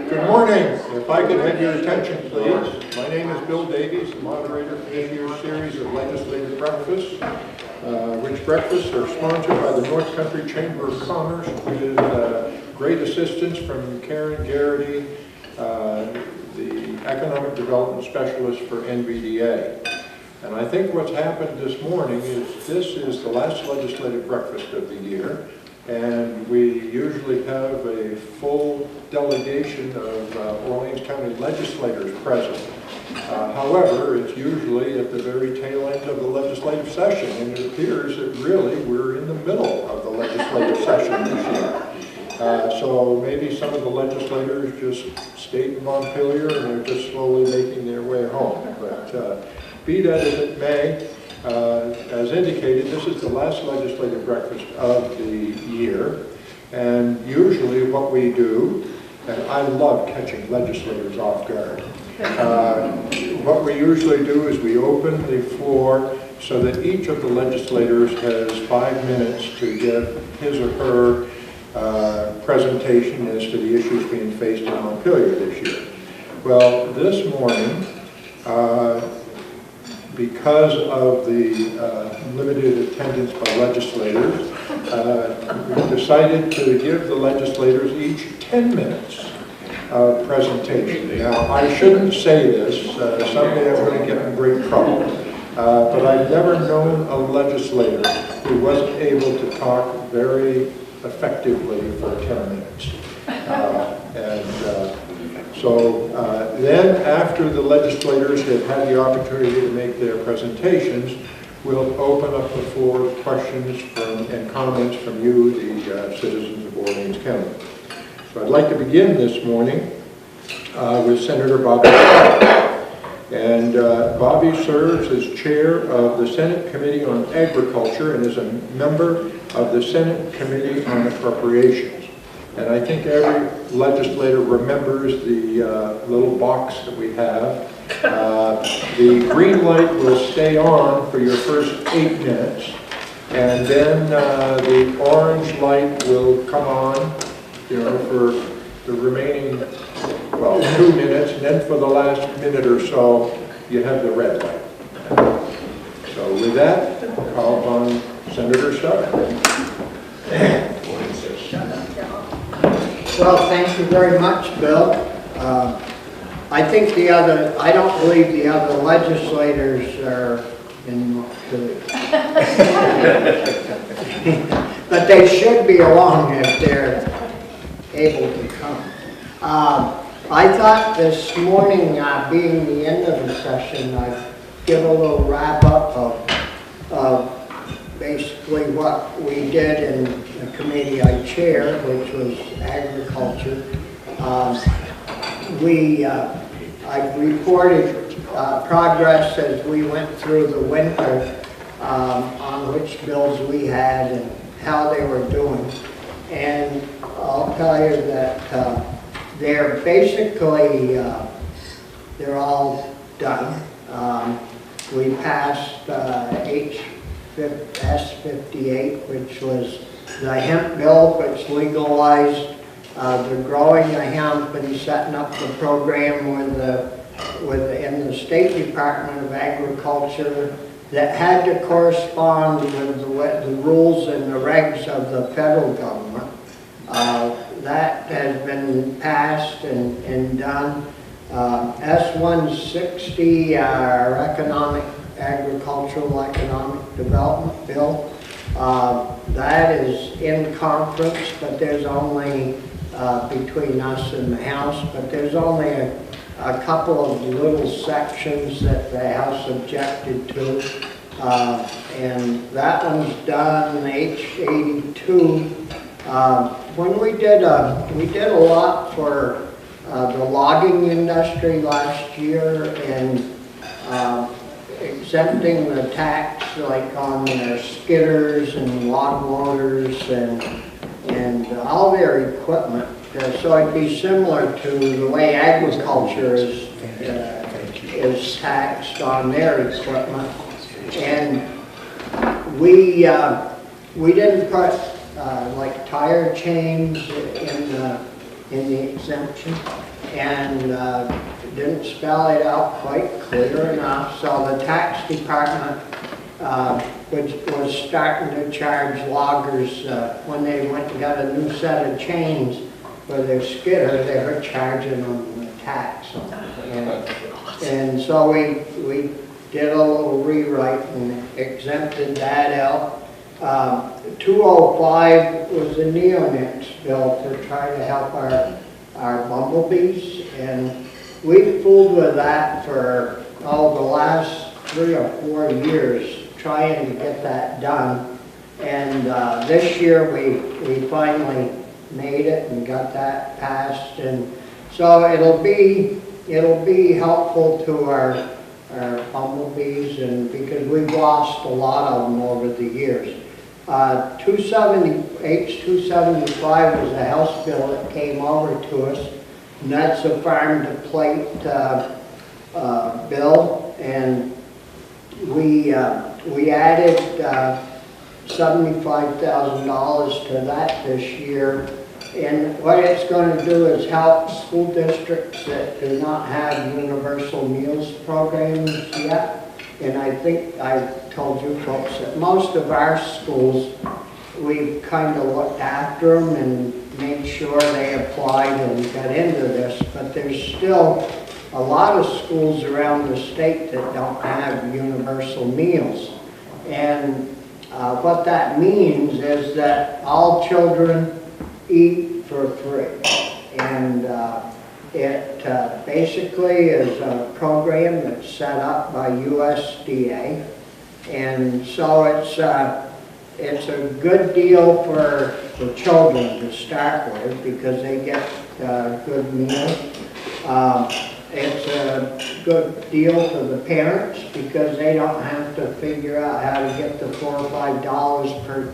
Good morning. If I could have your attention, please. My name is Bill Davies, the moderator for this year's series of legislative breakfasts, which breakfasts are sponsored by the North Country Chamber of Commerce with great assistance from Karen Garrity, the Economic Development Specialist for NVDA. And I think what's happened this morning is this is the last legislative breakfast of the year. And we usually have a full delegation of Orleans County legislators present. However, it's usually at the very tail end of the legislative session, and it appears that really we're in the middle of the legislative session this year. So maybe some of the legislators just stayed in Montpelier and they're just slowly making their way home. But be that as it may, as indicated, this is the last legislative breakfast of the year, and usually what we do, and I love catching legislators off guard, what we usually do is we open the floor so that each of the legislators has 5 minutes to give his or her presentation as to the issues being faced in Montpelier this year. Well, this morning, because of the limited attendance by legislators, we decided to give the legislators each 10 minutes of presentation. Now, I shouldn't say this, someday I'm going to get in great trouble, but I've never known a legislator who wasn't able to talk very effectively for 10 minutes. So then, after the legislators have had the opportunity to make their presentations, we'll open up the floor to questions and comments from you, the citizens of Orleans County. So I'd like to begin this morning with Senator Bobby Scott. And Bobby serves as chair of the Senate Committee on Agriculture and is a member of the Senate Committee on Appropriations. And I think every legislator remembers the little box that we have. The green light will stay on for your first 8 minutes, and then the orange light will come on, for the remaining, 2 minutes, and then for the last minute or so, you have the red light. So with that, I'll call upon Senator Scott. Well, thank you very much, Bill. I think I don't believe the other legislators are in Montpelier. But they should be along if they're able to come. I thought this morning, being the end of the session, I'd give a little wrap up of basically what we did in the committee I chair, which was agriculture. I reported progress as we went through the winter on which bills we had and how they were doing. And I'll tell you that they're basically, they're all done. We passed S58, which was the hemp bill, which legalized the growing of hemp and setting up the program in the State Department of Agriculture that had to correspond with the rules and the regs of the federal government. That has been passed and done. S160, our agricultural economic development bill, that is in conference, but there's only between us and the House, but there's only a couple of little sections that the House objected to, and that one's done. H82. When we did a lot for the logging industry last year and exempting the tax, like on their skidders and log loaders and all their equipment. So it'd be similar to the way agriculture is taxed on their equipment. And we didn't put like tire chains in the in the exemption, and didn't spell it out quite clear enough. So the tax department was starting to charge loggers when they went and got a new set of chains for their skidder. They were charging them the tax on it. And so we did a little rewrite and exempted that out. 205 was a neonics bill to try to help our bumblebees, and we fooled with that for the last 3 or 4 years trying to get that done. And this year we finally made it and got that passed, and so it'll be helpful to our bumblebees, and because we've lost a lot of them over the years. H275 was a House bill that came over to us, and that's a farm to plate bill, and we added $75,000 to that this year. And what it's going to do is help school districts that do not have universal meals programs yet. And I think I've told you folks that most of our schools, we've kind of looked after them and made sure they applied and got into this. But there's still a lot of schools around the state that don't have universal meals. And what that means is that all children eat for free. And it basically is a program that's set up by USDA. And so it's a good deal for the children to start with because they get good meals. It's a good deal for the parents because they don't have to figure out how to get the $4 or $5 per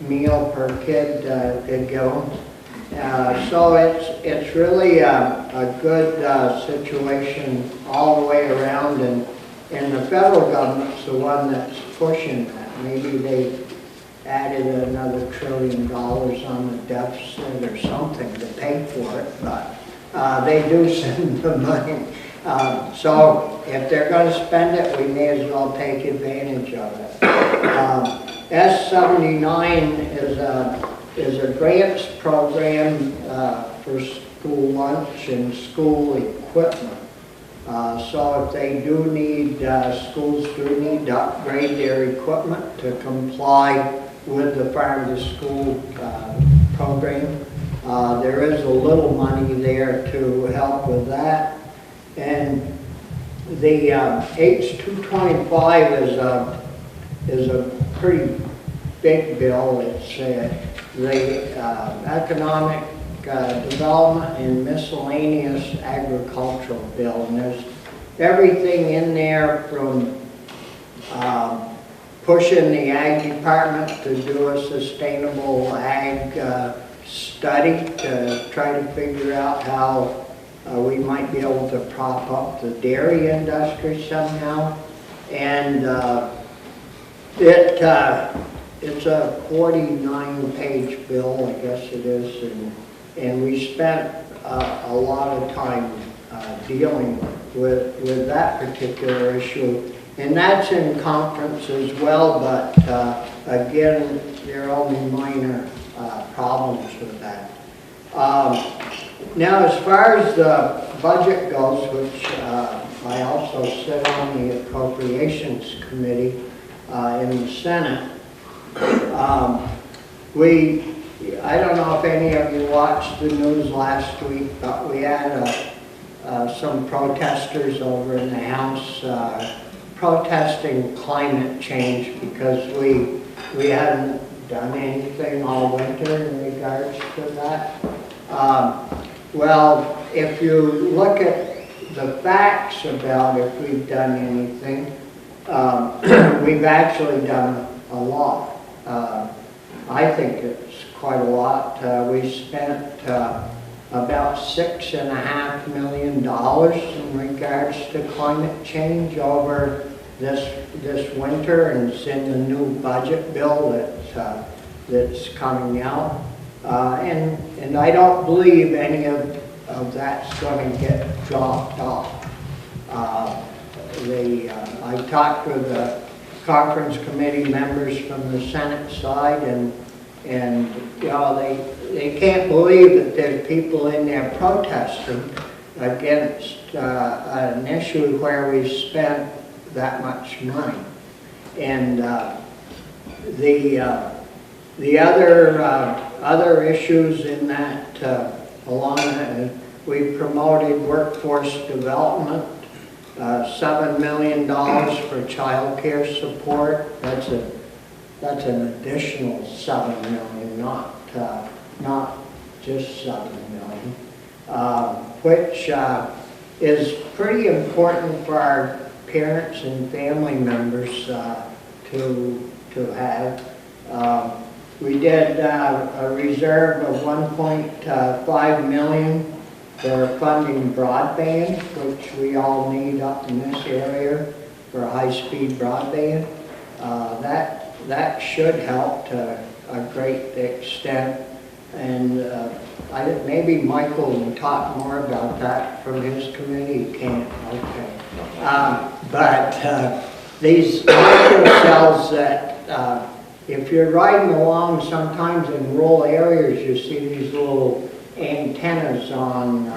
meal per kid to go. So it's really a good situation all the way around, and the federal government's the one that's pushing that. Maybe they added another $1 trillion on the deficit or something to pay for it, but they do send the money. So if they're going to spend it, we may as well take advantage of it. S79 is a grants program for school lunch and school equipment. So if they do need, schools do need to upgrade their equipment to comply with the Farm to School program. There is a little money there to help with that. And the H225 is a pretty big bill. It's the Economic Development and Miscellaneous Agricultural Bill. And there's everything in there from pushing the Ag Department to do a sustainable ag study to try to figure out how we might be able to prop up the dairy industry somehow. And it's a 49-page bill, I guess it is, and we spent a lot of time dealing with that particular issue. And that's in conference as well, but again, there are only minor problems with that. Now, as far as the budget goes, which I also sit on the Appropriations Committee in the Senate, I don't know if any of you watched the news last week, but we had some protesters over in the House protesting climate change because we hadn't done anything all winter in regards to that. Well, if you look at the facts about if we've done anything, we've actually done a lot. I think it's quite a lot. We spent about $6.5 million in regards to climate change over this winter, and it's in the new budget bill that's coming out. And and I don't believe any of that's going to get dropped off. I talked with the conference committee members from the Senate side, and you know, they can't believe that there's people in there protesting against an issue where we spent that much money. And the other issues in that along that, we promoted workforce development, $7 million for child care support. That's an additional $7 million, not just $7 million, which is pretty important for our parents and family members to have. We did a reserve of $1.5 million for funding broadband, which we all need up in this area for high-speed broadband. That should help to a great extent, and I think maybe Michael will talk more about that from his committee. He can't, okay. But these micro cells that if you're riding along sometimes in rural areas, you see these little antennas on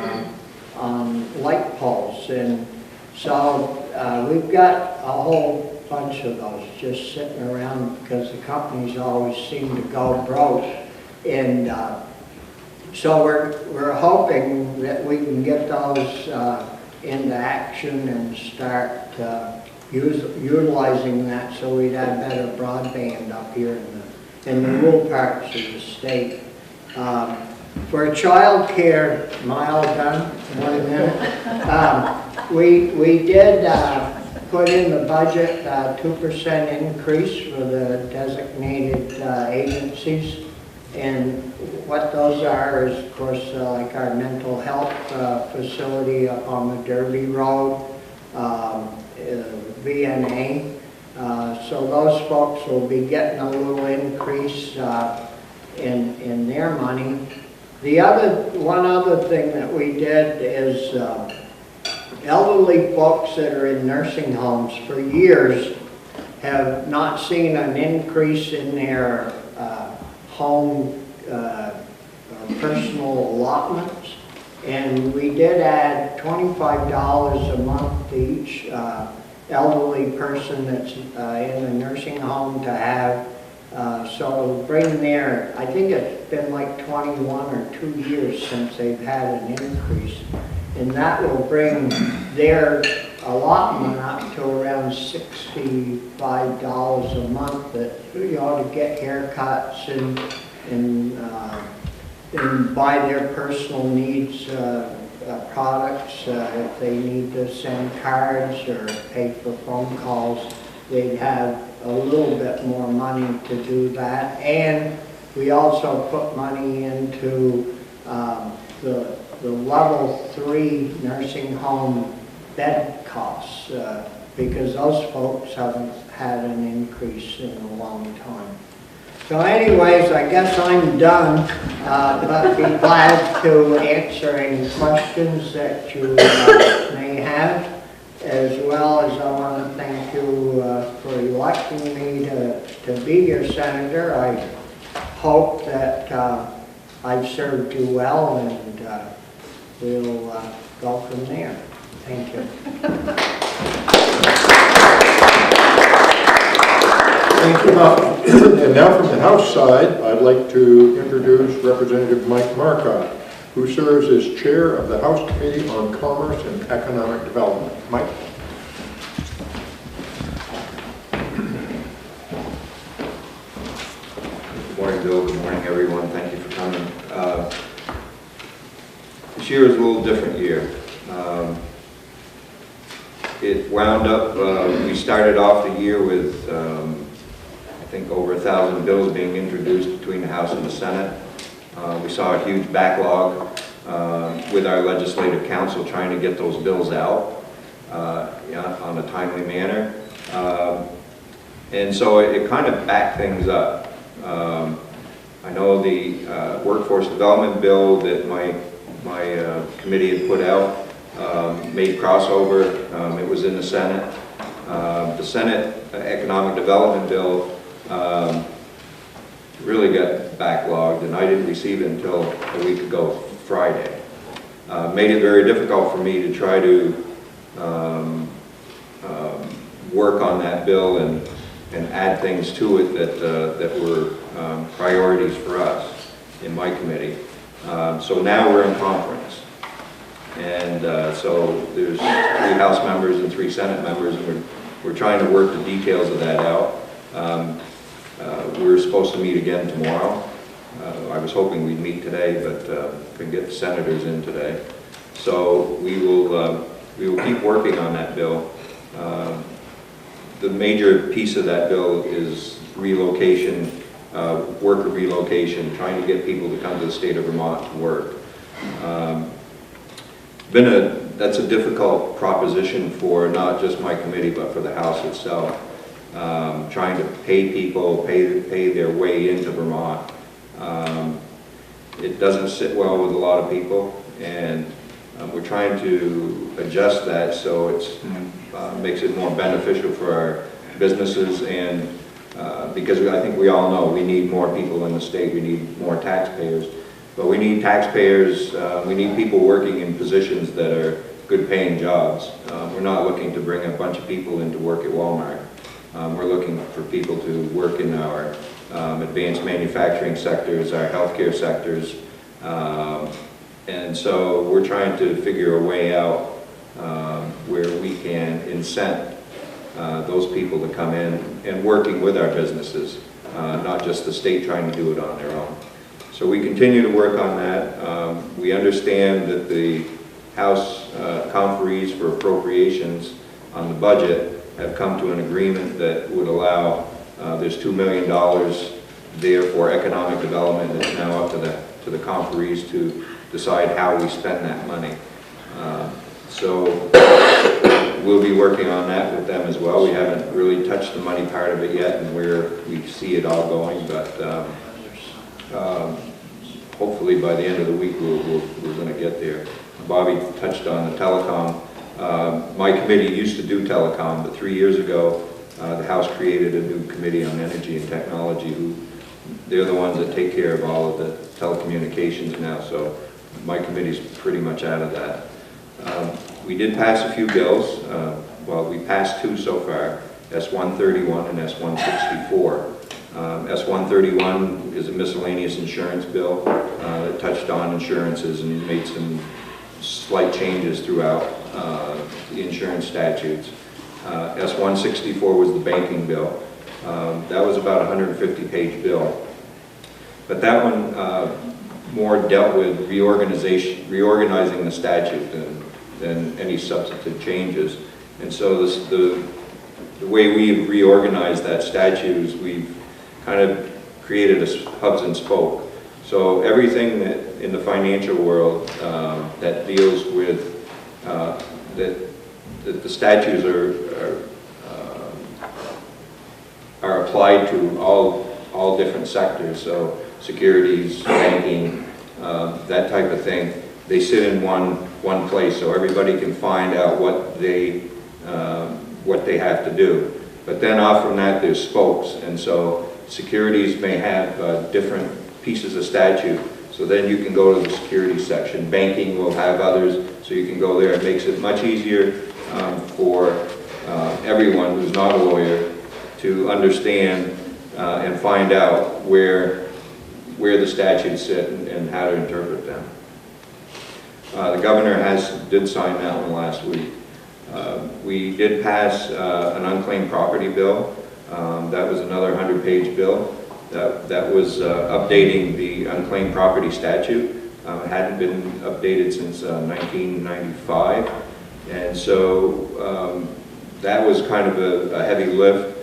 light poles, and so we've got a whole bunch of those just sitting around because the companies always seem to go broke, and so we're hoping that we can get those into action and start utilizing that so we'd have better broadband up here in the rural parts of the state. For child care, am I all done? 1 minute. We did put in the budget a 2% increase for the designated agencies. And what those are is, of course, like our mental health facility up on the Derby Road, VNA. So those folks will be getting a little increase in their money. One other thing that we did is elderly folks that are in nursing homes for years have not seen an increase in their home personal allotments, and we did add $25 a month to each elderly person that's in a nursing home to have. So bring their, I think it's been like 21 or 2 years since they've had an increase, and that will bring their allotment up to around $65 a month, that you ought to get haircuts and buy their personal needs products. If they need to send cards or pay for phone calls, they'd have a little bit more money to do that. And we also put money into the level 3 nursing home bed costs because those folks haven't had an increase in a long time. So anyways, I guess I'm done, but be glad to answer any questions that you may have, as well as I want to thank you for electing me to be your senator. I hope that I've served you well, and we'll go from there. Thank you. Thank you, Bob. And now from the House side, I'd like to introduce Representative Mike Marcotte, who serves as chair of the House Committee on Commerce and Economic Development. Mike? Good morning, Bill. Good morning, everyone. Thank you for coming. This year is a little different year. It wound up, we started off the year with, I think, over 1,000 bills being introduced between the House and the Senate. We saw a huge backlog with our legislative council trying to get those bills out on a timely manner. And so it kind of backed things up. I know the workforce development bill that my committee had put out made crossover. It was in the Senate. The Senate economic development bill really got backlogged, and I didn't receive it until a week ago Friday. Made it very difficult for me to try to work on that bill and add things to it that were priorities for us in my committee. So now we're in conference. And so there's 3 House members and 3 Senate members, and we're trying to work the details of that out. We're supposed to meet again tomorrow. I was hoping we'd meet today, but couldn't get the senators in today. So we will keep working on that bill. The major piece of that bill is relocation, worker relocation, trying to get people to come to the state of Vermont to work. That's a difficult proposition for not just my committee, but for the House itself. Trying to pay people, pay their way into Vermont. It doesn't sit well with a lot of people, and we're trying to adjust that so it makes it more beneficial for our businesses, and because I think we all know we need more people in the state, we need more taxpayers. But we need taxpayers, we need people working in positions that are good paying jobs. We're not looking to bring a bunch of people in to work at Walmart. We're looking for people to work in our advanced manufacturing sectors, our healthcare sectors. And so we're trying to figure a way out where we can incent those people to come in and working with our businesses, not just the state trying to do it on their own. So we continue to work on that. We understand that the House conferees for appropriations on the budget have come to an agreement that would allow, there's $2 million there for economic development. It's now up to the conferees to decide how we spend that money. So we'll be working on that with them as well. We haven't really touched the money part of it yet and where we see it all going, but hopefully by the end of the week we're going to get there. Bobby touched on the telecom. My committee used to do telecom, but 3 years ago the House created a new committee on energy and technology. They're the ones that take care of all of the telecommunications now, so my committee's pretty much out of that. We did pass a few bills. Well, we passed 2 so far, S-131 and S-164. S-131 is a miscellaneous insurance bill that touched on insurances and made some slight changes throughout the insurance statutes. S-164 was the banking bill. That was about a 150-page bill. But that one more dealt with reorganizing the statute than any substantive changes. And so the way we've reorganized that statute is we've kind of created a hubs and spoke. So everything that in the financial world that deals with that the statutes are applied to all different sectors. So securities, banking, that type of thing. They sit in one place, so everybody can find out what they have to do. But then off from that, there's spokes, and so securities may have different pieces of statute. So then you can go to the securities section. Banking will have others, so you can go there. It makes it much easier for everyone who's not a lawyer to understand and find out where the statutes sit and how to interpret them. The governor did sign that one last week. We did pass an unclaimed property bill. That was another 100-page bill. That was updating the unclaimed property statute. It hadn't been updated since 1995. And so that was kind of a heavy lift.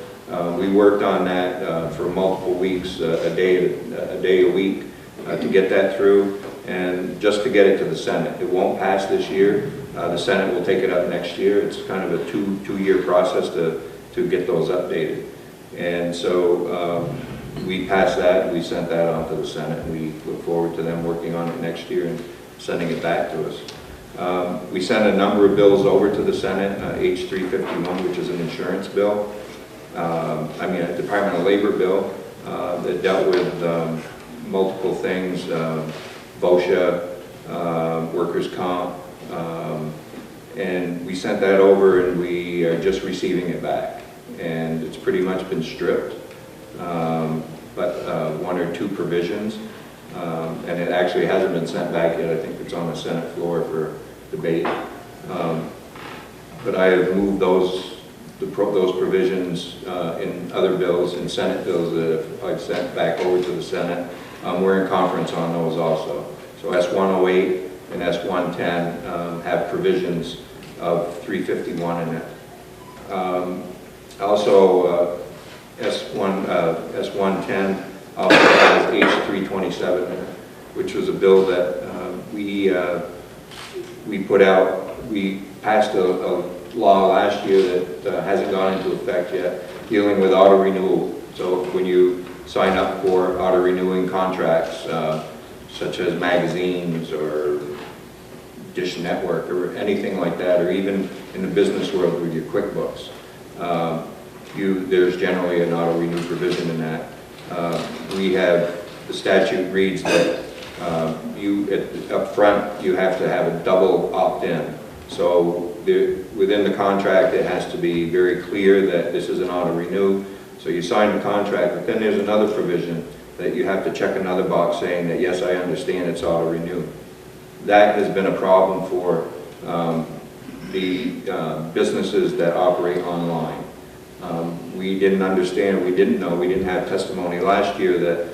We worked on that for multiple weeks, a day a week, to get that through, and just to get it to the Senate. It won't pass this year. The Senate will take it up next year. It's kind of a two-year process to get those updated. And so we passed that, we sent that on to the Senate, and we look forward to them working on it next year and sending it back to us. We sent a number of bills over to the Senate, H351, which is an insurance bill, a Department of Labor bill that dealt with multiple things, VOSHA, workers' comp, and we sent that over and we are just receiving it back. And it's pretty much been stripped, but one or two provisions, and it actually hasn't been sent back yet. I think it's on the Senate floor for debate. But I have moved those provisions in other bills, in Senate bills that I've sent back over to the Senate. We're in conference on those also. So S108 and S110 have provisions of 351 in it. Also, S110 also has H327 in it, which was a bill that we put out. We passed a law last year that hasn't gone into effect yet, dealing with auto renewal. So when you sign up for auto renewing contracts, such as magazines or Dish Network or anything like that, or even in the business world with your QuickBooks, there's generally an auto renew provision in that. The statute reads that up front you have to have a double opt-in. So within the contract it has to be very clear that this is an auto renew. So you sign the contract, but then there's another provision that you have to check another box saying that yes, I understand it's auto renew. That has been a problem for the businesses that operate online. We didn't understand, we didn't know, we didn't have testimony last year that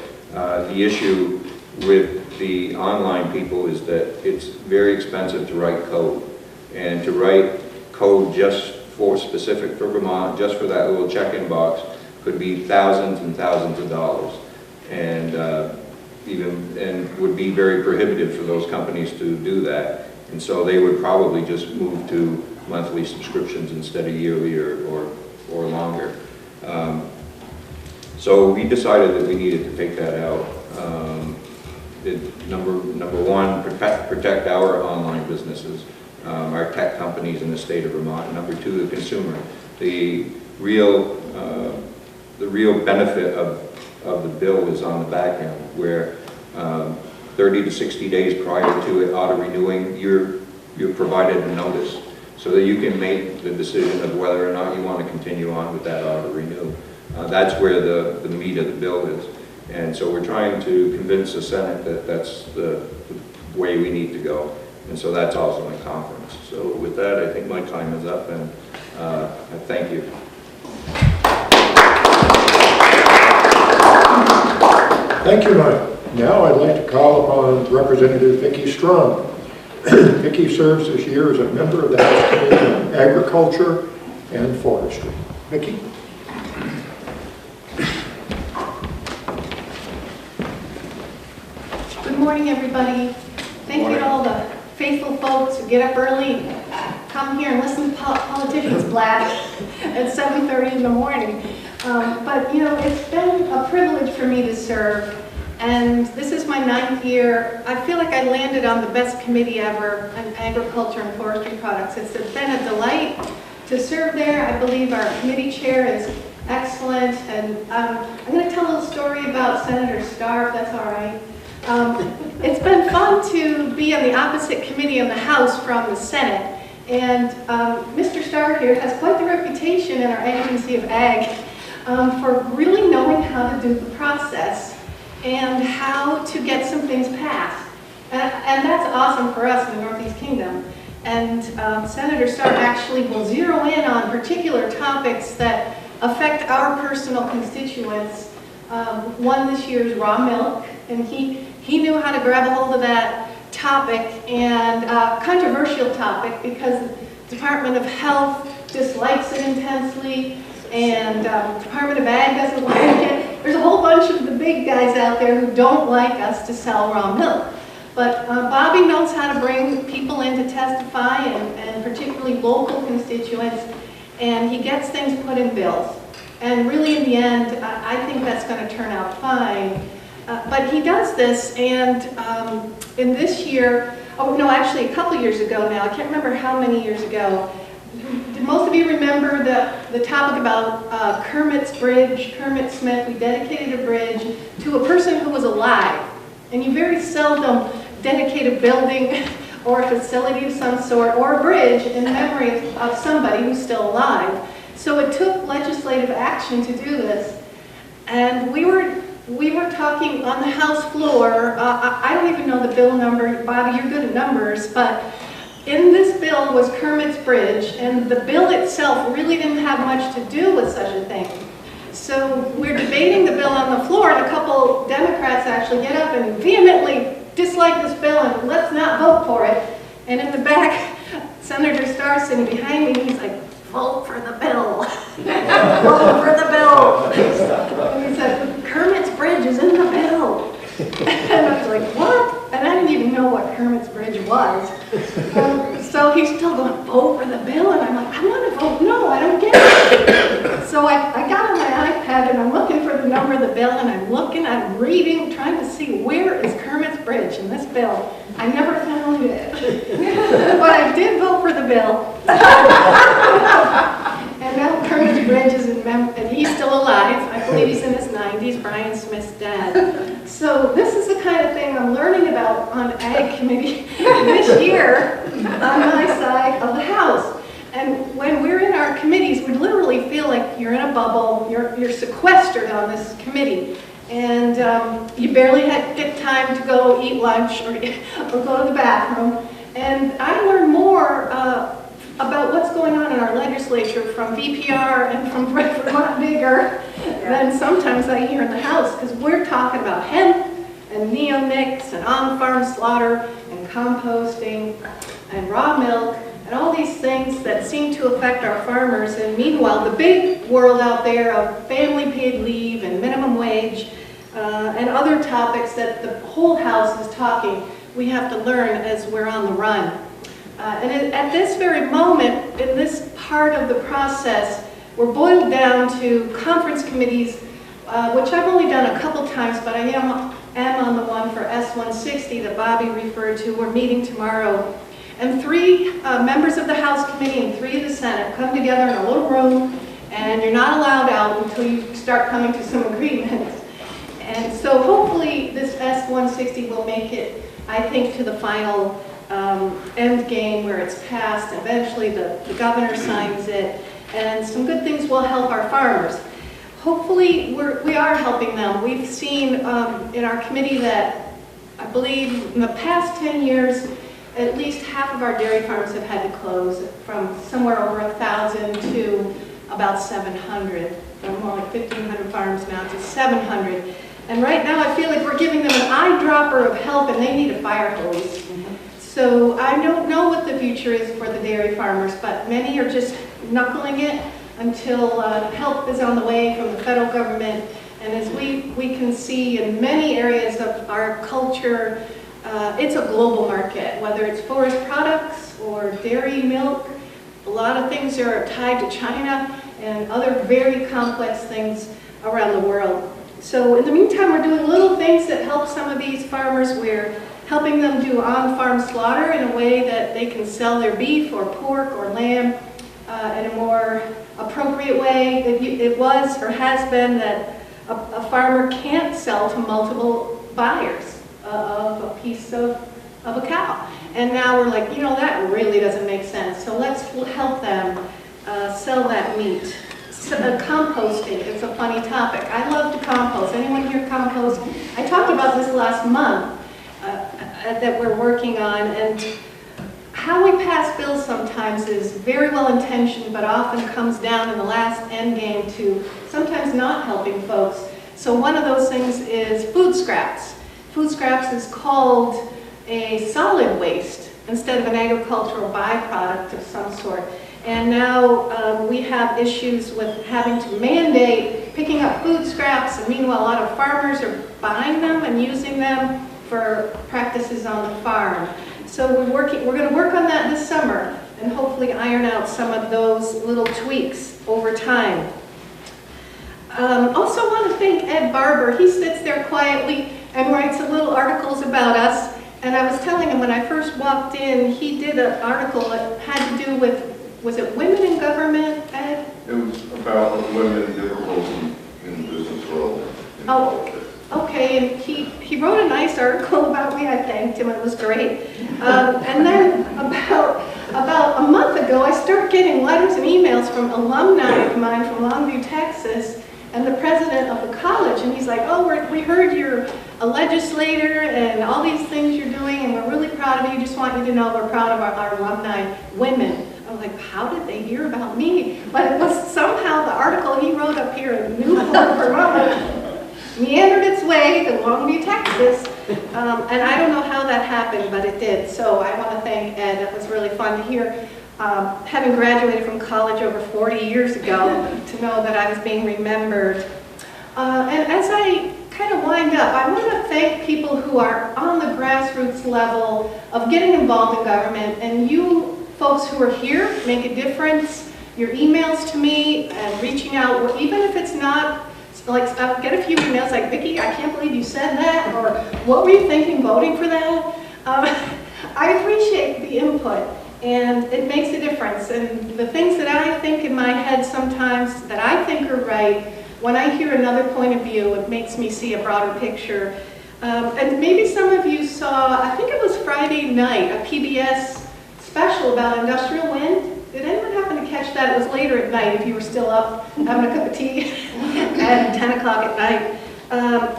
the issue with the online people is that it's very expensive to write code. And to write code just specific for Vermont, just for that little check-in box, could be thousands and thousands of dollars. And would be very prohibitive for those companies to do that. And so they would probably just move to monthly subscriptions instead of yearly or longer. So we decided that we needed to take that out. Number one, protect our online businesses, our tech companies in the state of Vermont. Number two, the consumer. The real benefit of the bill is on the back end, where 30 to 60 days prior to it auto-renewing, you're provided a notice so that you can make the decision of whether or not you want to continue on with that auto-renew. That's where the meat of the bill is. And so we're trying to convince the Senate that that's the way we need to go. And so that's also in conference. So with that, I think my time is up, and I thank you. Thank you, Mike. Now I'd like to call upon Representative Vicki Strong. Vicki serves this year as a member of the House Committee on Agriculture and Forestry. Vicki? Good morning, everybody. Thank you to all the faithful folks who get up early and come here and listen to politicians blab at 7:30 in the morning. But you know, it's been a privilege for me to serve, and this is my 9th year. I feel like I landed on the best committee ever on agriculture and forestry products. It's been a delight to serve there. I believe our committee chair is excellent, and I'm going to tell a little story about Senator Starr, if that's all right. It's been fun to be on the opposite committee in the House from the Senate, and Mr. Starr here has quite the reputation in our Agency of Ag for really knowing how to do the process and how to get some things passed. And that's awesome for us in the Northeast Kingdom. And Senator Starr actually will zero in on particular topics that affect our personal constituents. One this year is raw milk, and he knew how to grab a hold of that topic, and controversial topic because the Department of Health dislikes it intensely, and Department of Ag doesn't like it. There's a whole bunch of the big guys out there who don't like us to sell raw milk. But Bobby knows how to bring people in to testify, and particularly local constituents, and he gets things put in bills. And really, in the end, I think that's going to turn out fine. But he does this, and in this year, oh no, actually a couple years ago now, I can't remember how many years ago, did most of you remember the topic about Kermit's Bridge, Kermit Smith? We dedicated a bridge to a person who was alive. And you very seldom dedicate a building or a facility of some sort or a bridge in memory of somebody who's still alive. So it took legislative action to do this. And we were talking on the House floor. I don't even know the bill number. Bobby, you're good at numbers, but in this bill was Kermit's Bridge, and the bill itself really didn't have much to do with such a thing. So we're debating the bill on the floor, and a couple Democrats actually get up and vehemently dislike this bill, and let's not vote for it. And in the back, Senator Starr sitting behind me, he's like, vote for the bill. Vote for the bill. And he said, Kermit's Bridge is in the bill. And I was like, what? And I didn't even know what Kermit's Bridge was. So he's still going, vote for the bill. And I'm like, I want to vote no, I don't get it. So I got on my iPad and I'm looking for the number of the bill, and I'm looking, I'm reading, trying to see where is Kermit's Bridge in this bill. I never found it. But I did vote for the bill. And now Kermit's Bridge is and he's still alive. I believe he's in his 90s, Brian Smith's dad. So this is the kind of thing I'm learning about on Ag Committee this year on my side of the House. And when we're in our committees, we literally feel like you're in a bubble, you're sequestered on this committee. And you barely get time to go eat lunch or go to the bathroom. And I learn more about what's going on in our legislature from VPR and from Vermont Vigor than sometimes I hear in the House, because we're talking about hemp and neonics and on-farm slaughter and composting and raw milk and all these things that seem to affect our farmers. And meanwhile, the big world out there of family paid leave and minimum wage and other topics that the whole House is talking, we have to learn as we're on the run. And at this very moment, in this part of the process, we're boiled down to conference committees, which I've only done a couple times, but I am on the one for S-160 that Bobby referred to. We're meeting tomorrow. And 3 members of the House Committee and 3 of the Senate come together in a little room, and you're not allowed out until you start coming to some agreements. And so hopefully this S-160 will make it, I think, to the final end game where it's passed. Eventually the governor signs it, and some good things will help our farmers. Hopefully we are helping them. We've seen in our committee that I believe in the past 10 years, at least half of our dairy farms have had to close, from somewhere over 1,000 to about 700. From more like 1,500 farms now to 700. And right now I feel like we're giving them an eyedropper of help, and they need a fire hose. So I don't know what the future is for the dairy farmers, but many are just knuckling it until help is on the way from the federal government. And as we can see in many areas of our culture, it's a global market, whether it's forest products or dairy milk. A lot of things are tied to China and other very complex things around the world. So in the meantime, we're doing little things that help some of these farmers. We're helping them do on-farm slaughter in a way that they can sell their beef or pork or lamb in a more appropriate way. It was or has been that a farmer can't sell to multiple buyers of a piece of a cow. And now we're like, you know, that really doesn't make sense. So let's help them sell that meat. So, composting is a funny topic. I love to compost. Anyone here compost? I talked about this last month that we're working on, and how we pass bills sometimes is very well intentioned, but often comes down in the last end game to sometimes not helping folks. So one of those things is food scraps. Food scraps is called a solid waste instead of an agricultural byproduct of some sort. And now we have issues with having to mandate picking up food scraps, and meanwhile a lot of farmers are buying them and using them for practices on the farm. So we're going to work on that this summer and hopefully iron out some of those little tweaks over time. Also want to thank Ed Barber. He sits there quietly and writes little articles about us. And I was telling him when I first walked in, he did an article that had to do with, was it women in government, Ed? It was about women in difficulty in the business world. Oh, okay, and he wrote a nice article about me. I thanked him, it was great. And then about a month ago, I started getting letters and emails from alumni of mine from Longview, Texas, and the president of the college, and he's like, oh, we heard you're a legislator and all these things you're doing, and we're really proud of you. Just want you to know we're proud of our alumni women. I was like, how did they hear about me? But it was somehow the article he wrote up here in Newport, Vermont, meandered its way to Longview, Texas, and I don't know how that happened, but it did. So I want to thank Ed. It was really fun to hear. Having graduated from college over 40 years ago, to know that I was being remembered. And as I kind of wind up, I want to thank people who are on the grassroots level of getting involved in government, and you folks who are here make a difference. Your emails to me and reaching out, even if it's not, like I'll get a few emails like, Vicki, I can't believe you said that, or what were you thinking voting for that? I appreciate the input. And it makes a difference. And the things that I think in my head sometimes that I think are right, when I hear another point of view, it makes me see a broader picture. And maybe some of you saw, I think it was Friday night, a PBS special about industrial wind. Did anyone happen to catch that? It was later at night if you were still up having a cup of tea at 10 o'clock at night.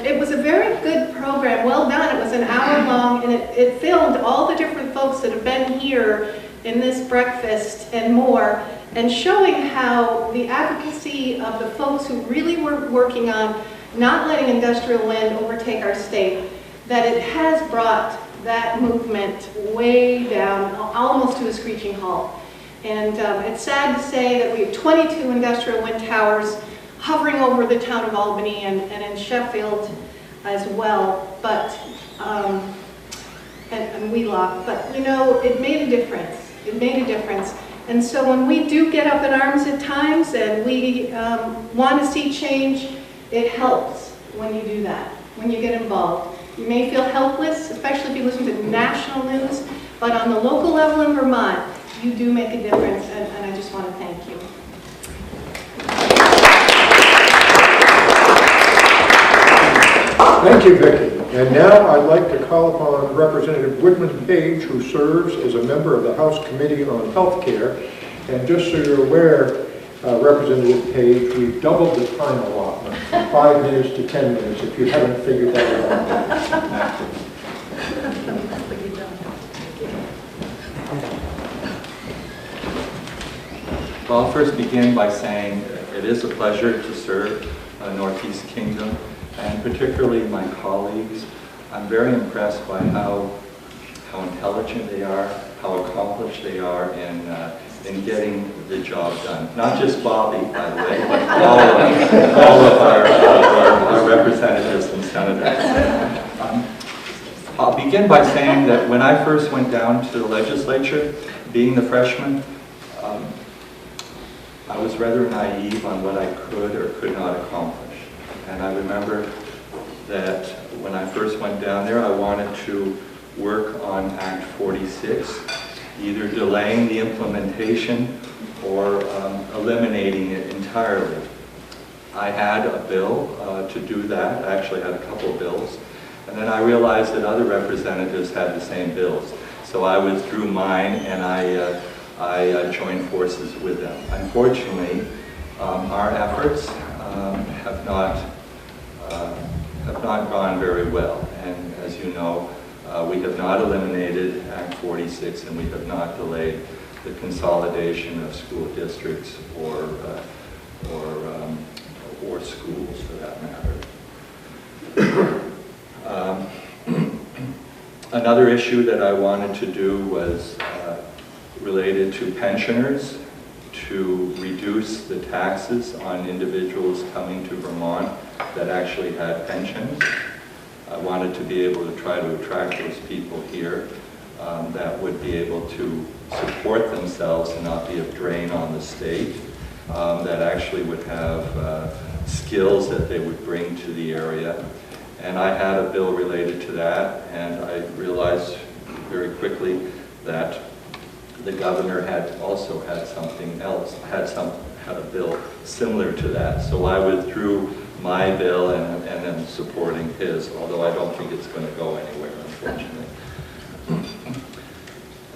It was a very good program, well done. It was an hour long, and it filmed all the different folks that have been here in this breakfast and more, and showing how the advocacy of the folks who really were working on not letting industrial wind overtake our state, that it has brought that movement way down, almost to a screeching halt. And it's sad to say that we have 22 industrial wind towers hovering over the town of Albany and in Sheffield as well, but and Wheelock. But you know, it made a difference. It made a difference. And so when we do get up in arms at times and we want to see change, it helps when you do that, when you get involved. You may feel helpless, especially if you listen to national news, but on the local level in Vermont, you do make a difference, and I just want to thank you. Thank you, Vicki. And now I'd like to call upon Representative Woodman Page, who serves as a member of the House Committee on Health Care. And just so you're aware, Representative Page, we've doubled the time allotment from 5 minutes to 10 minutes, if you haven't figured that out. Well, I'll first begin by saying it is a pleasure to serve Northeast Kingdom, and particularly my colleagues. I'm very impressed by how intelligent they are, how accomplished they are in getting the job done. Not just Bobby, by the way, but all of our representatives and senators. I'll begin by saying that when I first went down to the legislature, being the freshman, I was rather naive on what I could or could not accomplish. And I remember that when I first went down there, I wanted to work on Act 46, either delaying the implementation or eliminating it entirely. I had a bill to do that. I actually had a couple of bills. And then I realized that other representatives had the same bills. So I withdrew mine, and I joined forces with them. Unfortunately, our efforts have not gone very well. And as you know, we have not eliminated Act 46, and we have not delayed the consolidation of school districts or schools, for that matter. Another issue that I wanted to do was related to pensioners, to reduce the taxes on individuals coming to Vermont that actually had pensions. I wanted to be able to try to attract those people here that would be able to support themselves and not be a drain on the state. that actually would have skills that they would bring to the area. And I had a bill related to that, and I realized very quickly that the governor had also had something else, had a bill similar to that. So I withdrew my bill and am supporting his, although I don't think it's going to go anywhere, unfortunately.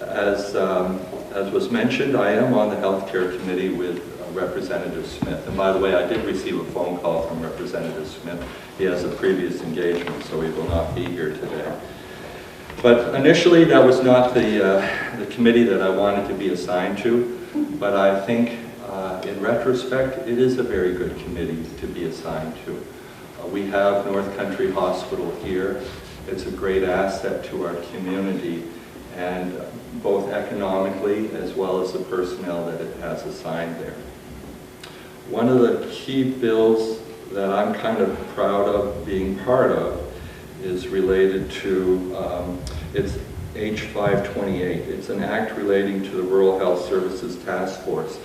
As was mentioned, I am on the Healthcare Committee with Representative Smith. And by the way, I did receive a phone call from Representative Smith. He has a previous engagement, so he will not be here today. But initially, that was not the committee that I wanted to be assigned to. But I think, in retrospect, it is a very good committee to be assigned to. We have North Country Hospital here. It's a great asset to our community, and both economically as well as the personnel that it has assigned there. One of the key bills that I'm kind of proud of being part of is related to, it's H528. It's an act relating to the Rural Health Services Task Force.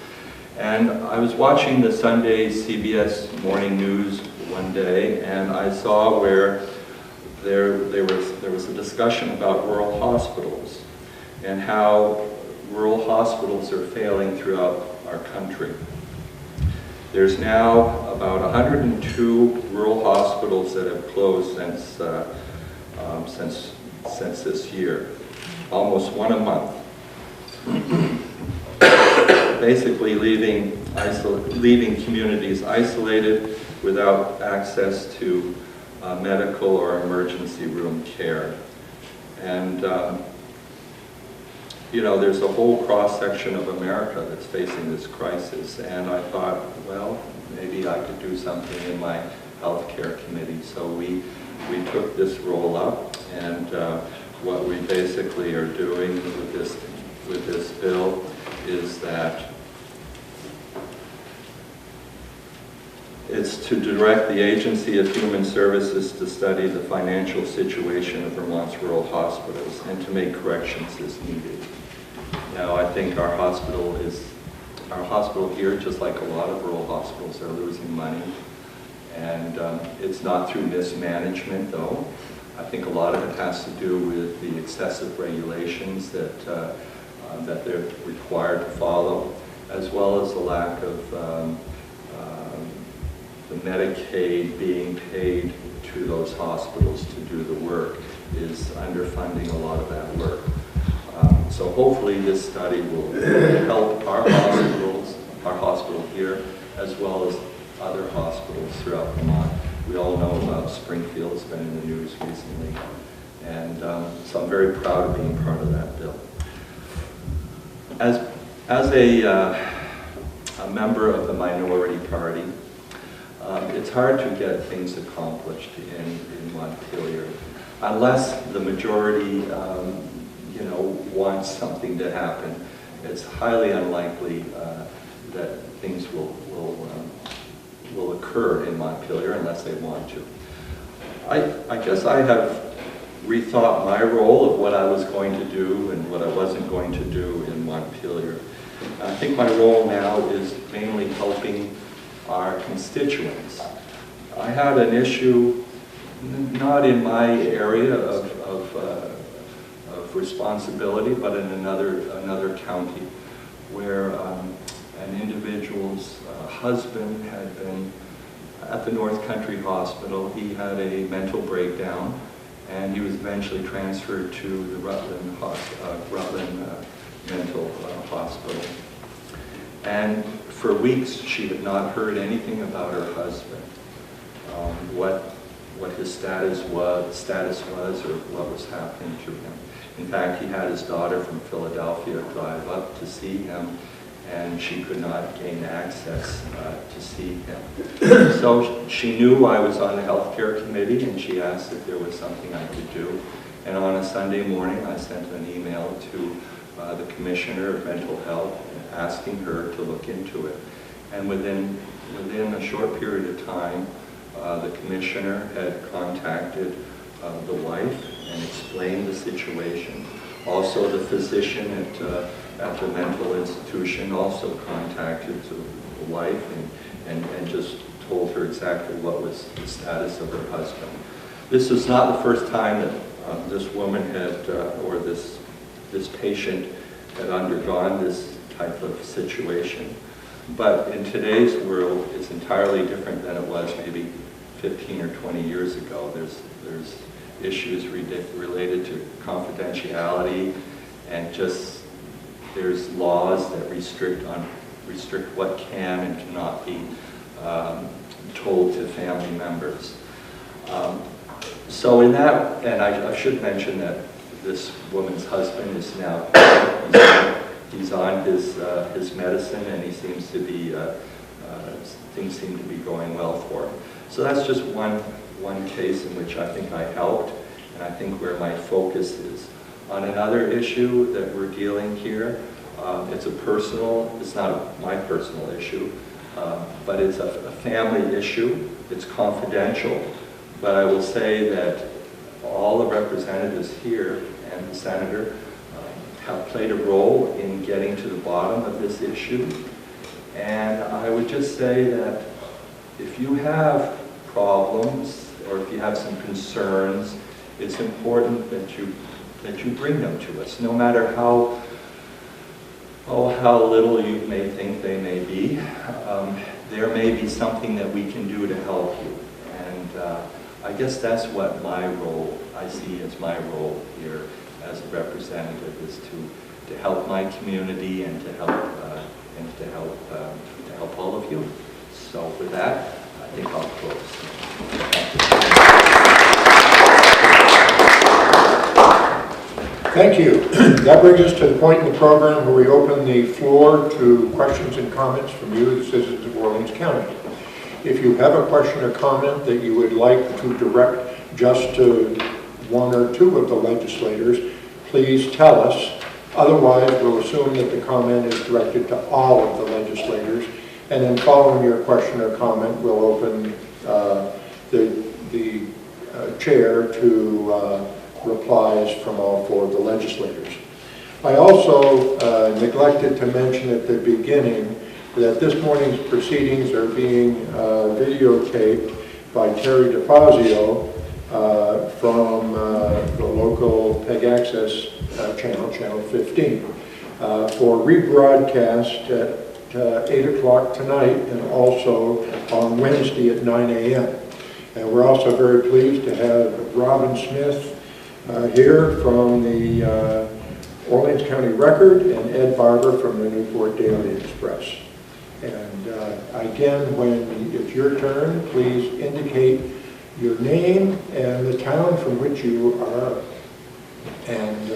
And I was watching the Sunday CBS Morning News one day, and I saw where there was a discussion about rural hospitals and how rural hospitals are failing throughout our country. There's now about 102 rural hospitals that have closed since this year, almost one a month. Basically leaving communities isolated without access to medical or emergency room care. And you know, there's a whole cross-section of America that's facing this crisis, and I thought, well, maybe I could do something in my healthcare committee. So we took this role up, and what we basically are doing with this bill is that it's to direct the Agency of Human Services to study the financial situation of Vermont's rural hospitals and to make corrections as needed. Now, I think our hospital here, just like a lot of rural hospitals, are losing money. And it's not through mismanagement, though. I think a lot of it has to do with the excessive regulations that they're required to follow, as well as the lack of the Medicaid being paid to those hospitals to do the work is underfunding a lot of that work. So hopefully this study will help our hospital here, as well as other hospitals throughout Vermont. We all know about Springfield, it's been in the news recently. And so I'm very proud of being part of that bill. As a member of the minority party, it's hard to get things accomplished in Montpelier unless the majority wants something to happen. It's highly unlikely that things will occur in Montpelier unless they want to. I guess I have rethought my role of what I was going to do and what I wasn't going to do in Montpelier. I think my role now is mainly helping our constituents. I had an issue, not in my area of responsibility, but in another county, where an individual's husband had been at the North Country Hospital. He had a mental breakdown, and he was eventually transferred to the Rutland Mental Hospital. And for weeks, she had not heard anything about her husband, what his status was, or what was happening to him. In fact, he had his daughter from Philadelphia drive up to see him, and she could not gain access to see him. So she knew I was on the healthcare committee, and she asked if there was something I could do. And on a Sunday morning, I sent an email to the Commissioner of Mental Health asking her to look into it. And within a short period of time, the Commissioner had contacted the wife and explained the situation. Also, the physician at at the mental institution also contacted the wife and just told her exactly what was the status of her husband. This is not the first time that this woman had, or this patient had undergone this type of situation. But in today's world, it's entirely different than it was maybe 15 or 20 years ago. There's issues related to confidentiality, and just there's laws that restrict what can and cannot be told to family members. So in that, and I should mention that this woman's husband is now, he's on his medicine, and he seems to be, things seem to be going well for him. So that's just one case in which I think I helped, and I think where my focus is. On another issue that we're dealing here, it's not my personal issue, but it's a family issue. It's confidential, but I will say that all the representatives here and the senator have played a role in getting to the bottom of this issue. And I would just say that if you have problems or if you have some concerns, it's important that you bring them to us, no matter how little you may think they may be. There may be something that we can do to help you. And I guess that's what my role, I see as my role here as a representative, is to help my community and to help all of you. So with that, I think I'll close. Thank you. That brings us to the point in the program where we open the floor to questions and comments from you, the citizens of Orleans County. If you have a question or comment that you would like to direct just to one or two of the legislators, please tell us. Otherwise, we'll assume that the comment is directed to all of the legislators, and then following your question or comment, we'll open the chair to replies from all four of the legislators. I also neglected to mention at the beginning that this morning's proceedings are being videotaped by Terry DeFazio from the local PEG Access channel, Channel 15, for rebroadcast at 8 o'clock tonight and also on Wednesday at 9 a.m. And we're also very pleased to have Robin Smith here from the Orleans County Record and Ed Barber from the Newport Daily Express. And again, when it's your turn, please indicate your name and the town from which you are, and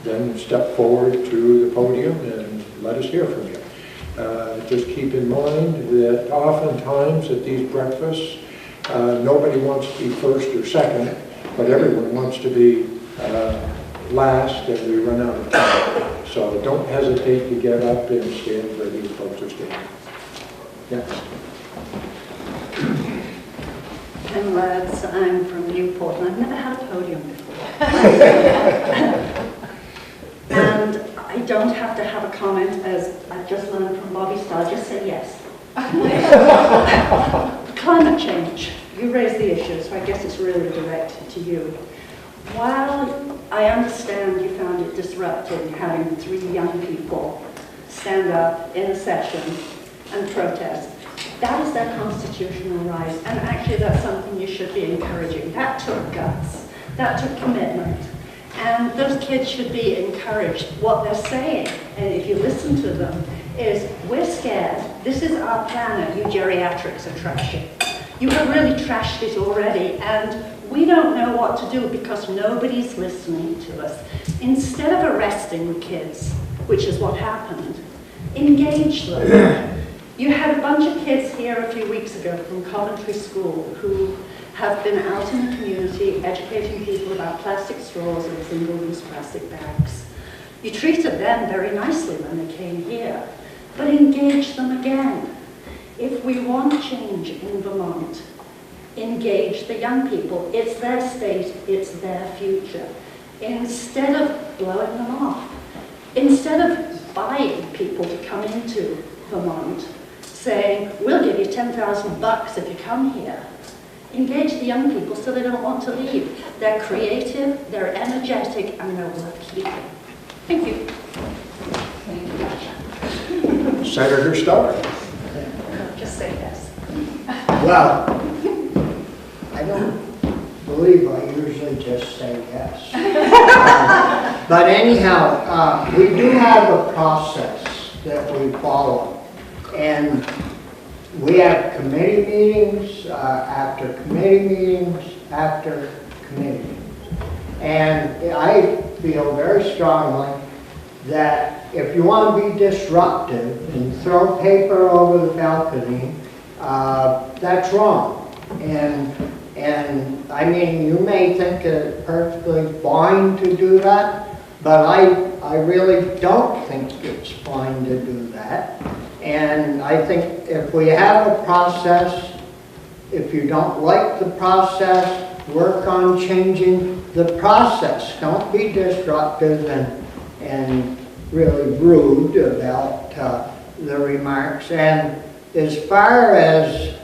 then step forward to the podium and let us hear from you. Just keep in mind that oftentimes at these breakfasts, nobody wants to be first or second, but everyone wants to be last, and we run out of time. So don't hesitate to get up and stand where these folks are standing. Next. And lads, I'm from Newport, and I've never had a podium before. And I don't have to have a comment, as I've just learned from Bobby Starr, just say yes. Climate change, you raised the issue, so I guess it's really directed to you. While I understand you found it disrupting having 3 young people stand up in a session and protest, that is their constitutional right, and actually that's something you should be encouraging. That took guts, that took commitment, and those kids should be encouraged. What they're saying, and if you listen to them, is we're scared, this is our planet, you geriatrics are trashing. You have really trashed it already, and we don't know what to do because nobody's listening to us. Instead of arresting the kids, which is what happened, engage them. You had a bunch of kids here a few weeks ago from Coventry School who have been out in the community educating people about plastic straws and single-use plastic bags. You treated them very nicely when they came here, but engage them again. If we want change in Vermont, engage the young people. It's their state, it's their future. Instead of blowing them off, instead of buying people to come into Vermont, saying, we'll give you $10,000 if you come here. Engage the young people so they don't want to leave. They're creative, they're energetic, and they're worth keeping. Thank you. Senator Starr. Just say yes. Well, I don't believe I usually just say yes. But anyhow, we do have a process that we follow. And we have committee meetings, after committee meetings, after committee meetings. And I feel very strongly that if you want to be disruptive and throw paper over the balcony, that's wrong. And I mean, you may think it's perfectly fine to do that, but I really don't think it's fine to do that. And I think if we have a process, if you don't like the process, work on changing the process. Don't be disruptive and really rude about the remarks. And as far as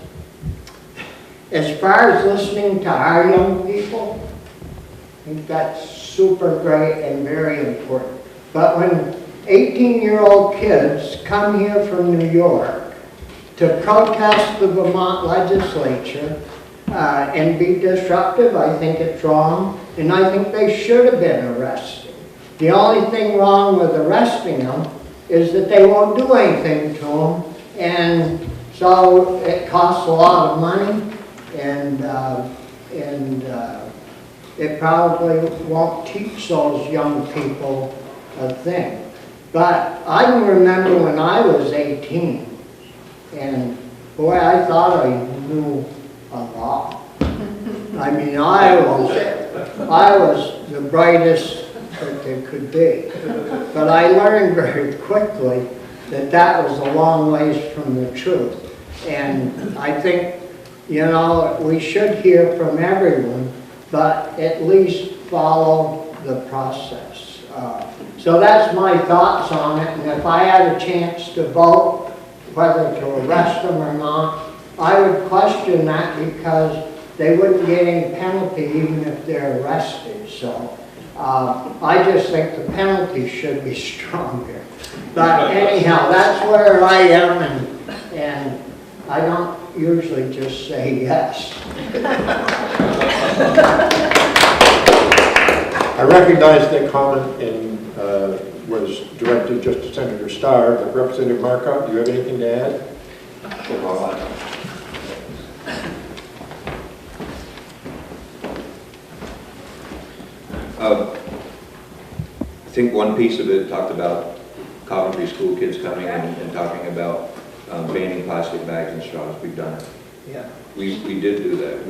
listening to our young people, I think that's super great and very important. But when 18-year-old kids come here from New York to protest the Vermont legislature and be disruptive, I think it's wrong, and I think they should have been arrested. The only thing wrong with arresting them is that they won't do anything to them, and so it costs a lot of money, and it probably won't teach those young people a thing. But I can remember when I was 18, and boy, I thought I knew a lot. I mean, I was the brightest that there could be. But I learned very quickly that that was a long ways from the truth. And I think, you know, we should hear from everyone, but at least follow the process. So that's my thoughts on it, and if I had a chance to vote whether to arrest them or not, I would question that because they wouldn't get any penalty even if they're arrested. So I just think the penalty should be stronger. But anyhow, that's where I am, and I don't usually just say yes. I recognize that comment was directed just to Senator Starr, but Representative Markov, do you have anything to add? I think one piece of it talked about Coventry school kids coming and talking about banning plastic bags and straws. We've done it. Yeah. We did do that.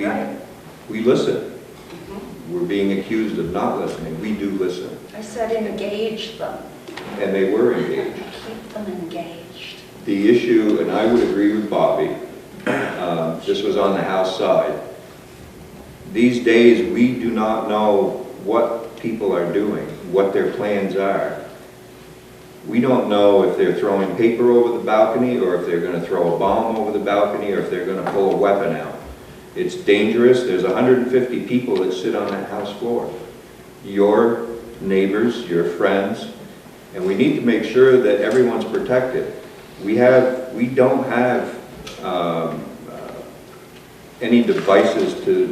We listen. We're being accused of not listening. We do listen. I said engage them. And they were engaged. Keep them engaged. The issue, and I would agree with Bobby, this was on the House side. These days, we do not know what people are doing, what their plans are. We don't know if they're throwing paper over the balcony, or if they're going to throw a bomb over the balcony, or if they're going to pull a weapon out. It's dangerous. There's 150 people that sit on that House floor. Your neighbors, your friends, and we need to make sure that everyone's protected. We don't have any devices to,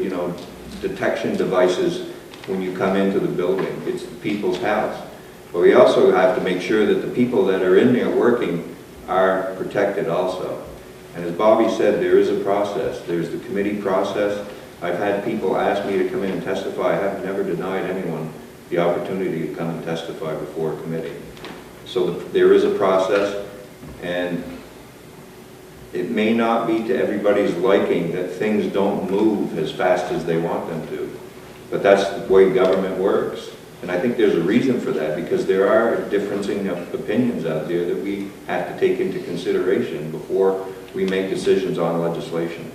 detection devices when you come into the building. It's the people's house. But we also have to make sure that the people that are in there working are protected also. And as Bobby said, there is a process. There's the committee process. I've had people ask me to come in and testify. I have never denied anyone the opportunity to come and testify before a committee. So there is a process, and it may not be to everybody's liking that things don't move as fast as they want them to. But that's the way government works. And I think there's a reason for that, because there are differencing of opinions out there that we have to take into consideration before we make decisions on legislation.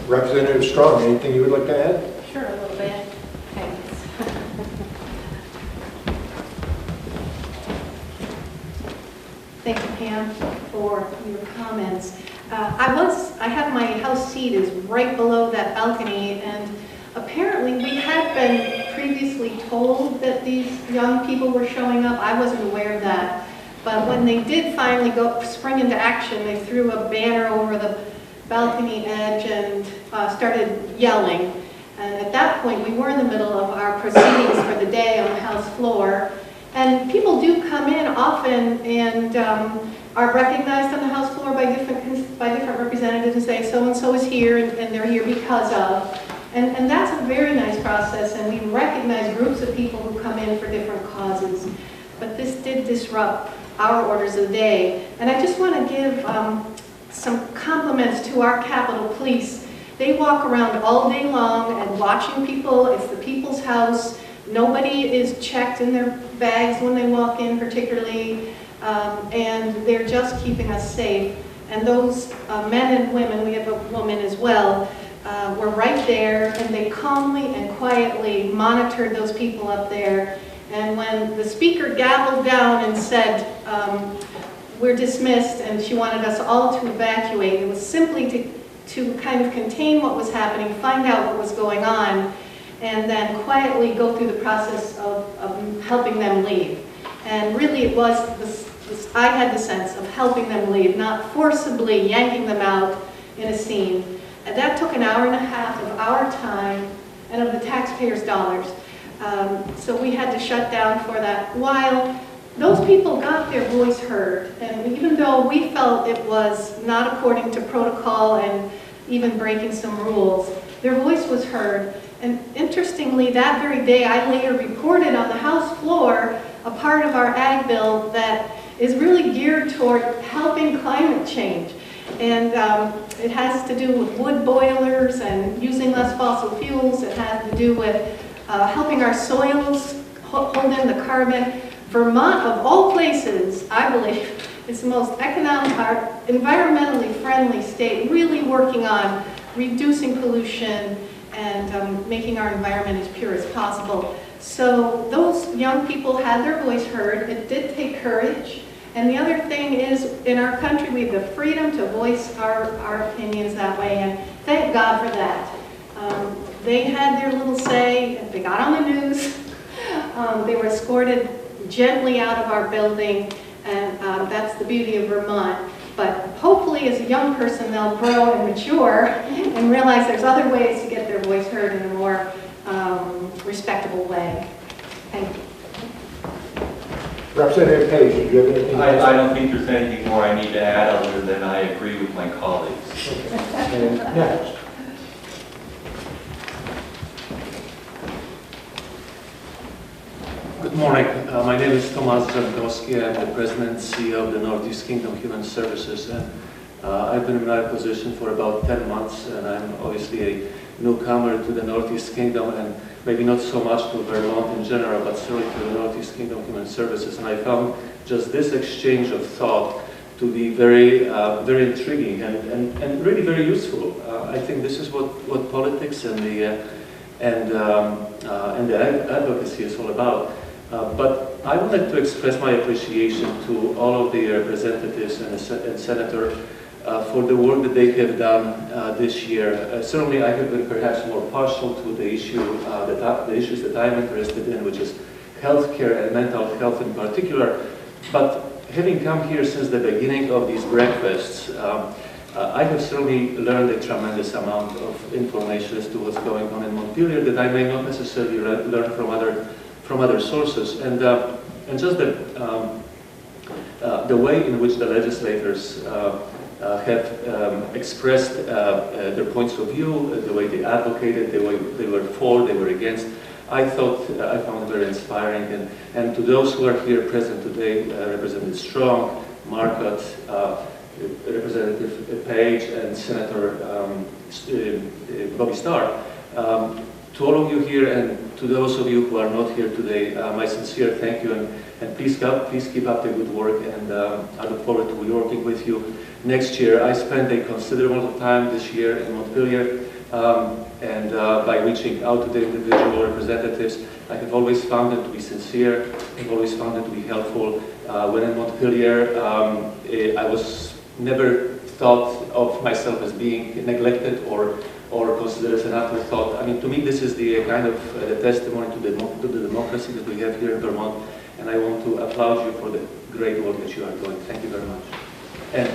Representative Strong, anything you would like to add? Sure, a little bit. Thanks. Thank you, Pam, for your comments. I have my house seat is right below that balcony, and apparently we had been previously told that these young people were showing up. I wasn't aware of that. But when they did finally spring into action, they threw a banner over the balcony edge and started yelling. And at that point, we were in the middle of our proceedings for the day on the House floor. And people do come in often and are recognized on the House floor by different representatives and say, so-and-so is here, and they're here because of. And that's a very nice process, and we recognize groups of people who come in for different causes. But this did disrupt our orders of the day. And I just want to give some compliments to our Capitol Police. They walk around all day long and watching people. It's the people's house. Nobody is checked in their bags when they walk in particularly, and they're just keeping us safe. And those men and women, we have a woman as well, were right there, and they calmly and quietly monitored those people up there. And when the speaker gavelled down and said, we're dismissed, and she wanted us all to evacuate, it was simply to kind of contain what was happening, find out what was going on, and then quietly go through the process of helping them leave. And really it was, I had the sense of helping them leave, not forcibly yanking them out in a scene. And that took an hour and a half of our time and of the taxpayers' dollars. So we had to shut down for that while those people got their voice heard. And even though we felt it was not according to protocol and even breaking some rules, their voice was heard. And interestingly, that very day, I later reported on the House floor a part of our ag bill that is really geared toward helping climate change. And it has to do with wood boilers and using less fossil fuels. It has to do with helping our soils hold in the carbon. Vermont, of all places, I believe, is the most environmentally friendly state, really working on reducing pollution and making our environment as pure as possible. So those young people had their voice heard. It did take courage. And the other thing is, in our country, we have the freedom to voice our opinions that way, and thank God for that. They had their little say, they got on the news, they were escorted gently out of our building, and that's the beauty of Vermont. But hopefully, as a young person, they'll grow and mature and realize there's other ways to get their voice heard in a more respectable way. Thank you. Representative Page, do you have anything else? I don't think there's anything more I need to add other than I agree with my colleagues. And next. Good morning. My name is Tomasz Żabkowski. I'm the President and CEO of the Northeast Kingdom Human Services, and I've been in my position for about 10 months, and I'm obviously a newcomer to the Northeast Kingdom, and maybe not so much to Vermont in general, but certainly to the Northeast Kingdom Human Services. And I found just this exchange of thought to be very, very intriguing and really very useful. I think this is what politics and the advocacy is all about. But I would like to express my appreciation to all of the representatives and Senator for the work that they have done this year. Certainly I have been perhaps more partial to the issues that I'm interested in, which is healthcare and mental health in particular. But having come here since the beginning of these breakfasts, I have certainly learned a tremendous amount of information as to what's going on in Montpelier that I may not necessarily learn from other sources, and just the way in which the legislators have expressed their points of view, the way they advocated, the way they were for, they were against. I found it very inspiring, and to those who are here present today, Representative Strong, Marcotte, Representative Page, and Senator Bobby Starr, to all of you here and to those of you who are not here today, my sincere thank you, and please keep up the good work, and I look forward to working with you next year. I spent a considerable amount of time this year in Montpelier, and by reaching out to the individual representatives, I have always found them to be sincere. I've always found them to be helpful. When in Montpellier, I was never thought of myself as being neglected or considered as an afterthought. I mean, to me, this is the kind of the testimony to the democracy that we have here in Vermont, and I want to applaud you for the great work that you are doing. Thank you very much. And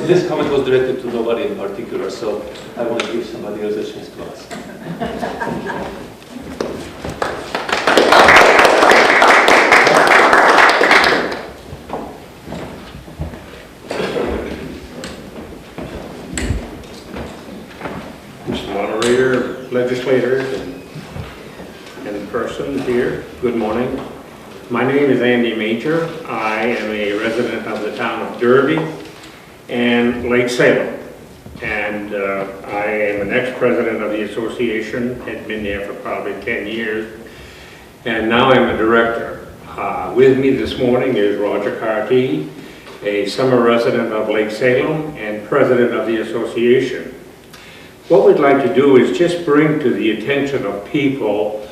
this comment was directed to nobody in particular, so I want to give somebody else a chance to ask. Mr. Moderator, legislators, and persons here, good morning. My name is Andy Major. I am a resident of the town of Derby and Lake Salem. And I am an ex-president of the association, had been there for probably 10 years. And now I'm a director. With me this morning is Roger Carty, a summer resident of Lake Salem and president of the association. What we'd like to do is just bring to the attention of people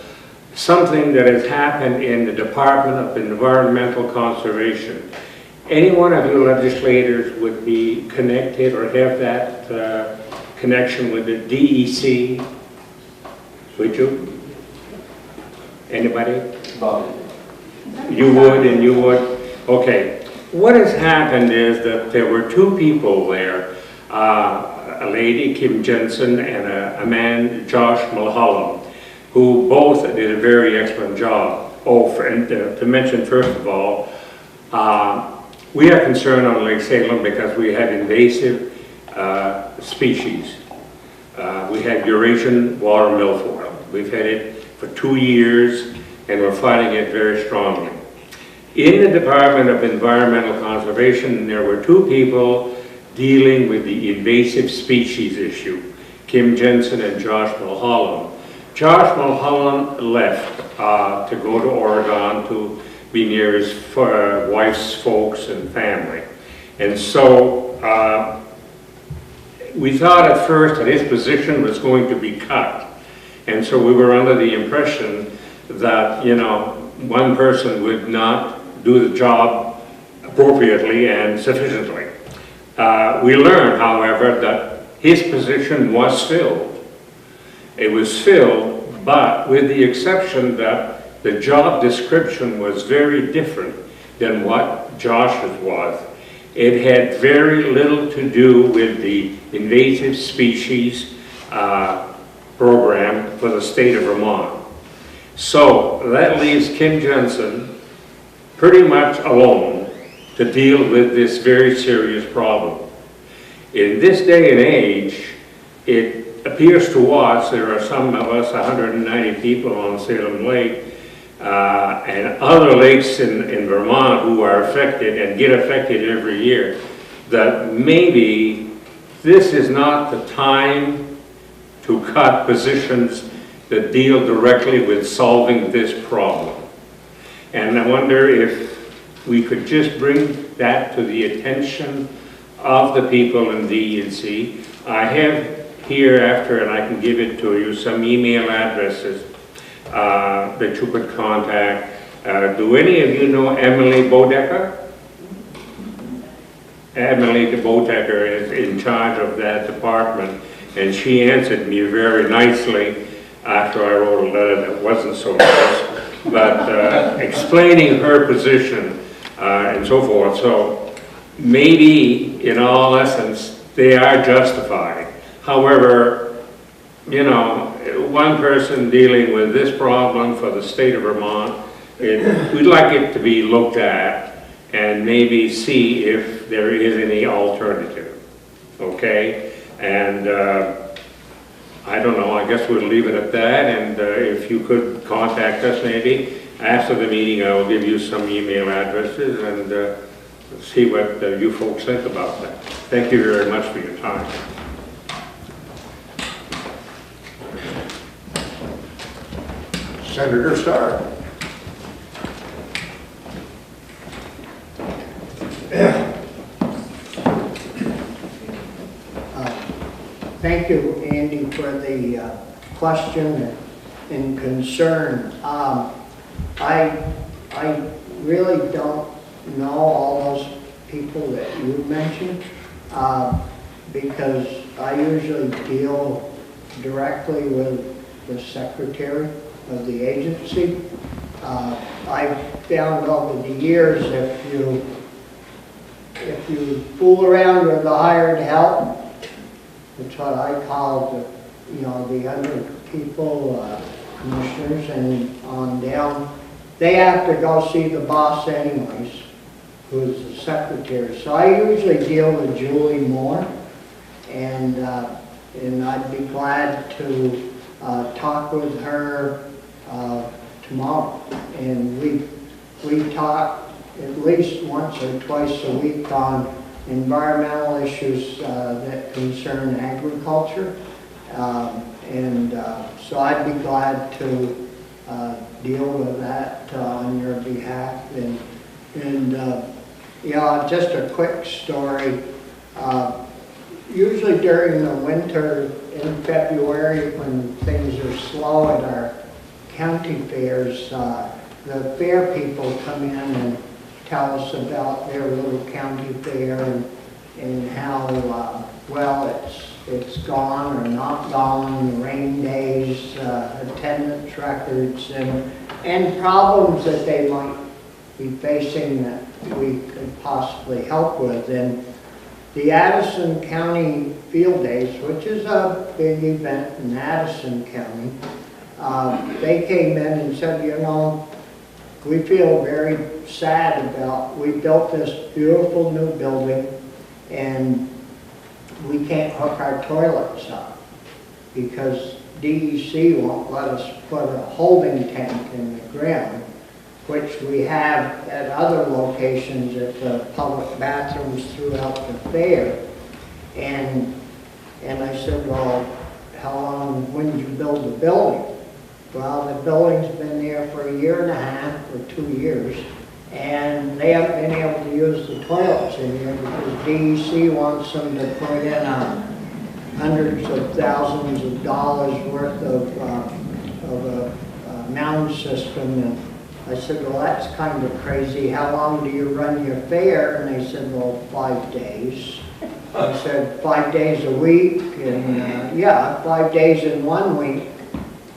something that has happened in the Department of Environmental Conservation. Any one of you legislators would be connected or have that connection with the DEC? Would you? Anybody? Bob. You would and you would? Okay. What has happened is that there were two people there, a lady, Kim Jensen, and a man, Josh Mulholland, who both did a very excellent job. And to mention first of all, we are concerned on Lake Salem because we have invasive species. We had Eurasian water milfoil. We've had it for 2 years and we're fighting it very strongly. In the Department of Environmental Conservation, there were two people dealing with the invasive species issue, Kim Jensen and Josh Mulholland. Josh Mulholland left to go to Oregon to be near his wife's folks and family. And so we thought at first that his position was going to be cut. And so we were under the impression that, you know, one person would not do the job appropriately and sufficiently. We learned, however, that his position was filled. It was filled, but with the exception that the job description was very different than what Josh's was. It had very little to do with the invasive species program for the state of Vermont. So that leaves Kim Jensen pretty much alone to deal with this very serious problem. In this day and age, it appears to us, there are some of us, 190 people on Salem Lake, and other lakes in Vermont who are affected and get affected every year, that maybe this is not the time to cut positions that deal directly with solving this problem. And I wonder if we could just bring that to the attention of the people in DEC. I have here after, and I can give it to you, some email addresses that you could contact. Do any of you know Emily Bodecker? Emily Bodecker is in charge of that department, and she answered me very nicely after I wrote a letter that wasn't so nice, but explaining her position and so forth. So maybe, in all essence, they are justified. However, you know, one person dealing with this problem for the state of Vermont, we'd like it to be looked at and maybe see if there is any alternative, okay? And I don't know, I guess we'll leave it at that, and if you could contact us maybe after the meeting, I will give you some email addresses and see what you folks think about that. Thank you very much for your time. Senator Starr. Thank you, Andy, for the question. and concern. I really don't know all those people that you mentioned, because I usually deal directly with the secretary of the agency. I've found over the years if you fool around with the hired help, it's what I call the under people, commissioners and on down, they have to go see the boss anyways, who's the secretary. So I usually deal with Julie more, and I'd be glad to talk with her tomorrow. And we talk at least once or twice a week on environmental issues that concern agriculture. So I'd be glad to deal with that on your behalf. Just a quick story. Usually during the winter in February, when things are slow at our county fairs, the fair people come in and tell us about their little county fair and how well it's gone or not gone, rain days, attendance records, and problems that they might be facing that we could possibly help with. And the Addison County Field Days, which is a big event in Addison County, they came in and said, we feel very sad about, we built this beautiful new building and we can't hook our toilets up because DEC won't let us put a holding tank in the ground, which we have at other locations at the public bathrooms throughout the fair. And I said, well, how long, when did you build the building? Well, the building's been there for 1.5 years or 2 years, and they haven't been able to use the toilets in here because DEC wants them to put in hundreds of thousands of dollars worth of a mound system. And I said, well, that's kind of crazy. How long do you run your fair? And they said, well, 5 days. I said, 5 days a week? And 5 days in 1 week.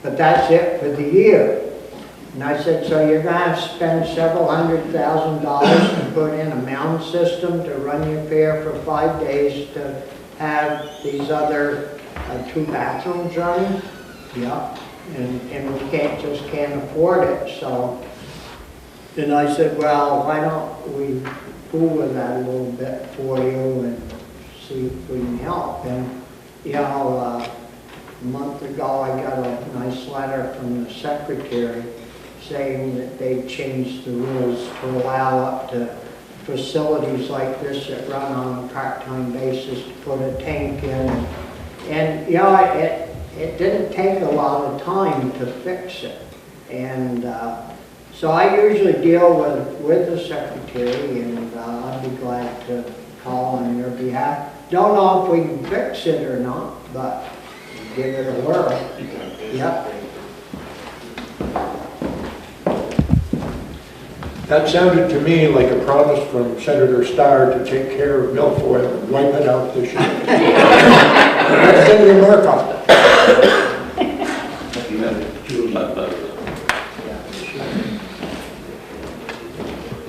But that's it for the year. And I said, so you're going to have to spend several $100,000 to put in a mound system to run your fair for 5 days to have these other 2 bathrooms running? Yeah. And we can't afford it. So then I said, well, why don't we fool with that a little bit for you and see if we can help. And a month ago, I got a nice letter from the secretary saying that they changed the rules to allow up to facilities like this that run on a part-time basis to put a tank in. And it didn't take a lot of time to fix it. And so I usually deal with the secretary, and I'd be glad to call on your behalf. Don't know if we can fix it or not, but give it a whirl. Yep. That sounded to me like a promise from Senator Starr to take care of milfoil and wipe it out this year. That's Senator Norcott.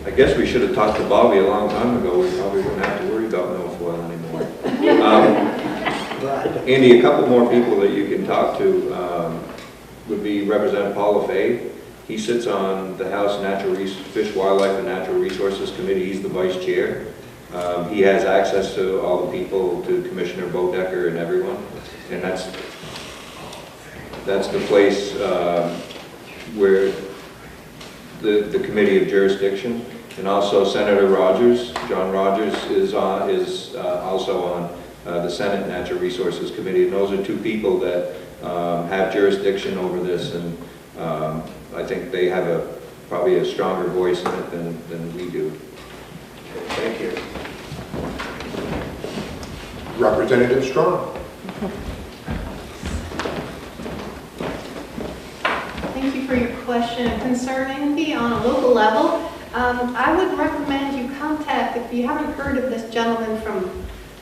I guess we should have talked to Bobby a long time ago. We probably wouldn't have to worry about milfoil anymore. Andy, a couple more people that you can talk to would be Representative Paul LaFay. He sits on the House Fish, Wildlife, and Natural Resources Committee. He's the vice chair. He has access to all the people, to Commissioner Bodecker and everyone. And that's the place where the Committee of Jurisdiction, and also Senator Rogers, John Rogers, is also on the Senate Natural Resources Committee. And those are 2 people that have jurisdiction over this, and I think they have probably a stronger voice in it than we do. Thank you. Representative Strong. question and concern, Andy, on a local level, I would recommend you contact, if you haven't heard of this gentleman from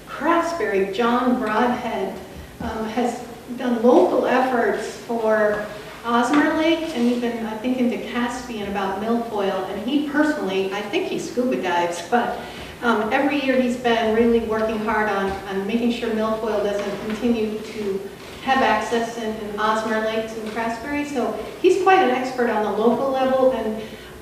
Craftsbury, John Broadhead, has done local efforts for Osmer Lake and even, I think, into Caspian about milfoil. And he personally, I think he scuba dives, but every year he's been really working hard on making sure milfoil doesn't continue to have access in Osmer Lakes and Craftsbury. So he's quite an expert on the local level. And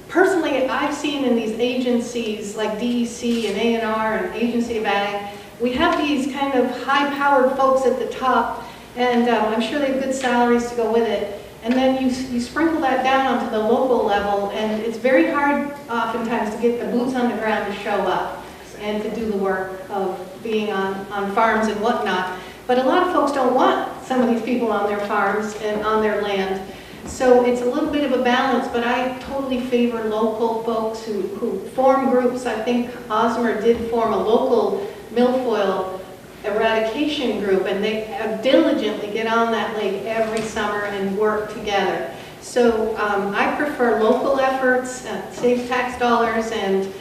personally, I've seen in these agencies like DEC and A&R and Agency of Ag, we have these kind of high-powered folks at the top, and I'm sure they have good salaries to go with it. And then you sprinkle that down onto the local level, and it's very hard oftentimes to get the boots on the ground to show up and to do the work of being on farms and whatnot. But a lot of folks don't want some of these people on their farms and on their land. So it's a little bit of a balance, but I totally favor local folks who form groups. I think Osmer did form a local milfoil eradication group, and they diligently get on that lake every summer and work together. So I prefer local efforts, save tax dollars, and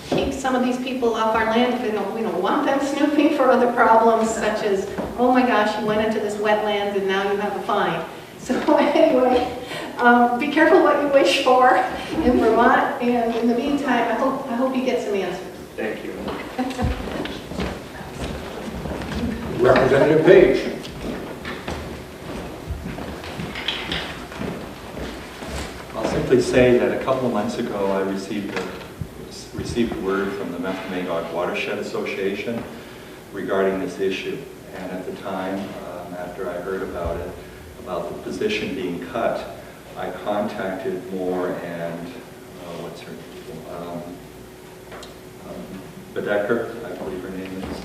keep some of these people off our land if we don't want them snooping for other problems, such as, oh my gosh, you went into this wetland and now you have a fine. So anyway, be careful what you wish for in Vermont, and in the meantime, I hope you get some answers. Thank you. Representative Page. I'll simply say that a couple of months ago I received word from the Memphremagog Watershed Association regarding this issue. And at the time, after I heard about it, about the position being cut, I contacted Moore and, what's her name? Bedecker, I believe her name is.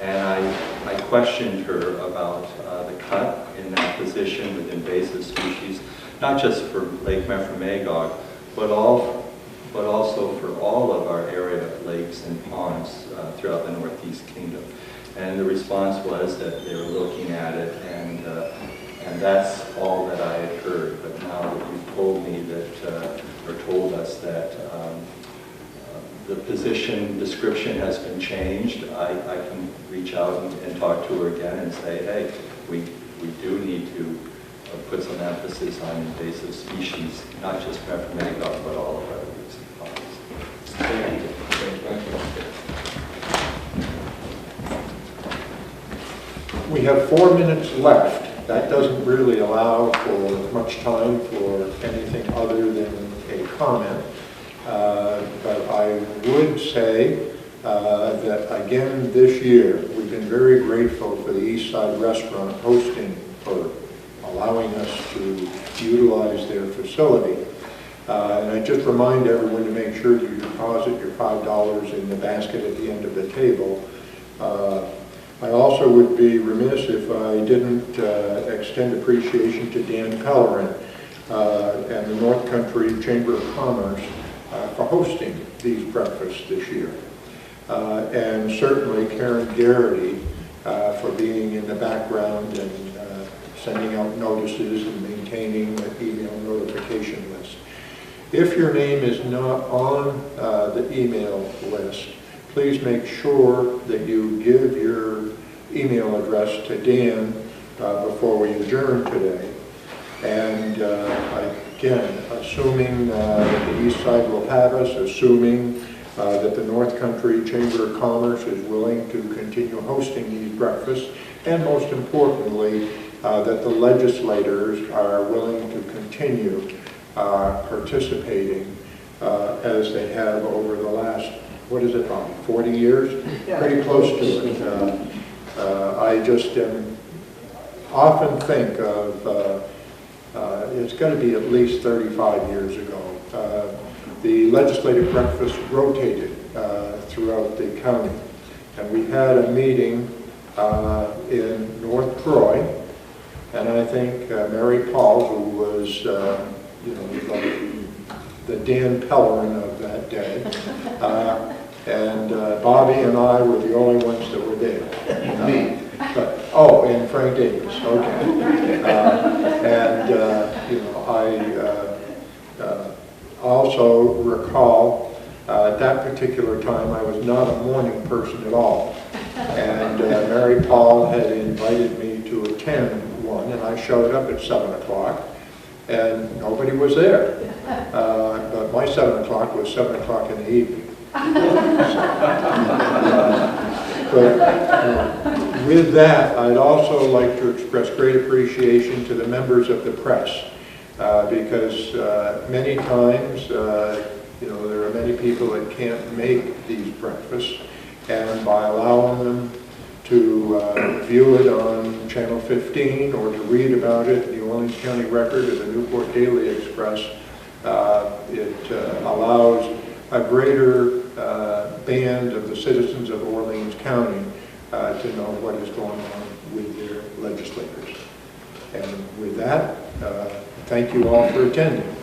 And I questioned her about the cut in that position with invasive species, not just for Lake Memphremagog, but also for all of our area of lakes and ponds throughout the Northeast Kingdom. And the response was that they were looking at it, and that's all that I had heard. But now that you've told me that, or told us that the position description has been changed, I can reach out and talk to her again and say, hey, we do need to put some emphasis on invasive species, not just Memphremagog, but all of our lakes and ponds. Thank you. We have 4 minutes left. That doesn't really allow for much time for anything other than a comment. But I would say that again this year, we've been very grateful for the East Side Restaurant hosting, for allowing us to utilize their facility. And I just remind everyone to make sure you deposit your $5 in the basket at the end of the table. I also would be remiss if I didn't extend appreciation to Dan Pellerin and the North Country Chamber of Commerce for hosting these breakfasts this year. And certainly Karen Garrity for being in the background and sending out notices and maintaining the email notification list. If your name is not on the email list, please make sure that you give your email address to Dan before we adjourn today. And again, assuming that the East Side will have us, assuming that the North Country Chamber of Commerce is willing to continue hosting these breakfasts, and most importantly, that the legislators are willing to continue participating as they have over the last, what is it, about 40 years? Yeah. Pretty close to it. I just often think of, it's got to be at least 35 years ago. The legislative breakfast rotated throughout the county. And we had a meeting in North Troy, and I think Mary Paul, who was the Dan Pellerin of that day, and Bobby and I were the only ones that were there. Me. And Frank Davis, okay. I also recall at that particular time I was not a morning person at all. And Mary Paul had invited me to attend one, and I showed up at 7 o'clock, and nobody was there. But my 7 o'clock was 7 o'clock in the evening. But with that, I'd also like to express great appreciation to the members of the press, because many times, there are many people that can't make these breakfasts, and by allowing them to view it on Channel 15 or to read about it in the Orleans County Record or the Newport Daily Express, it allows a greater band of the citizens of Orleans County to know what is going on with their legislators. And with that, thank you all for attending.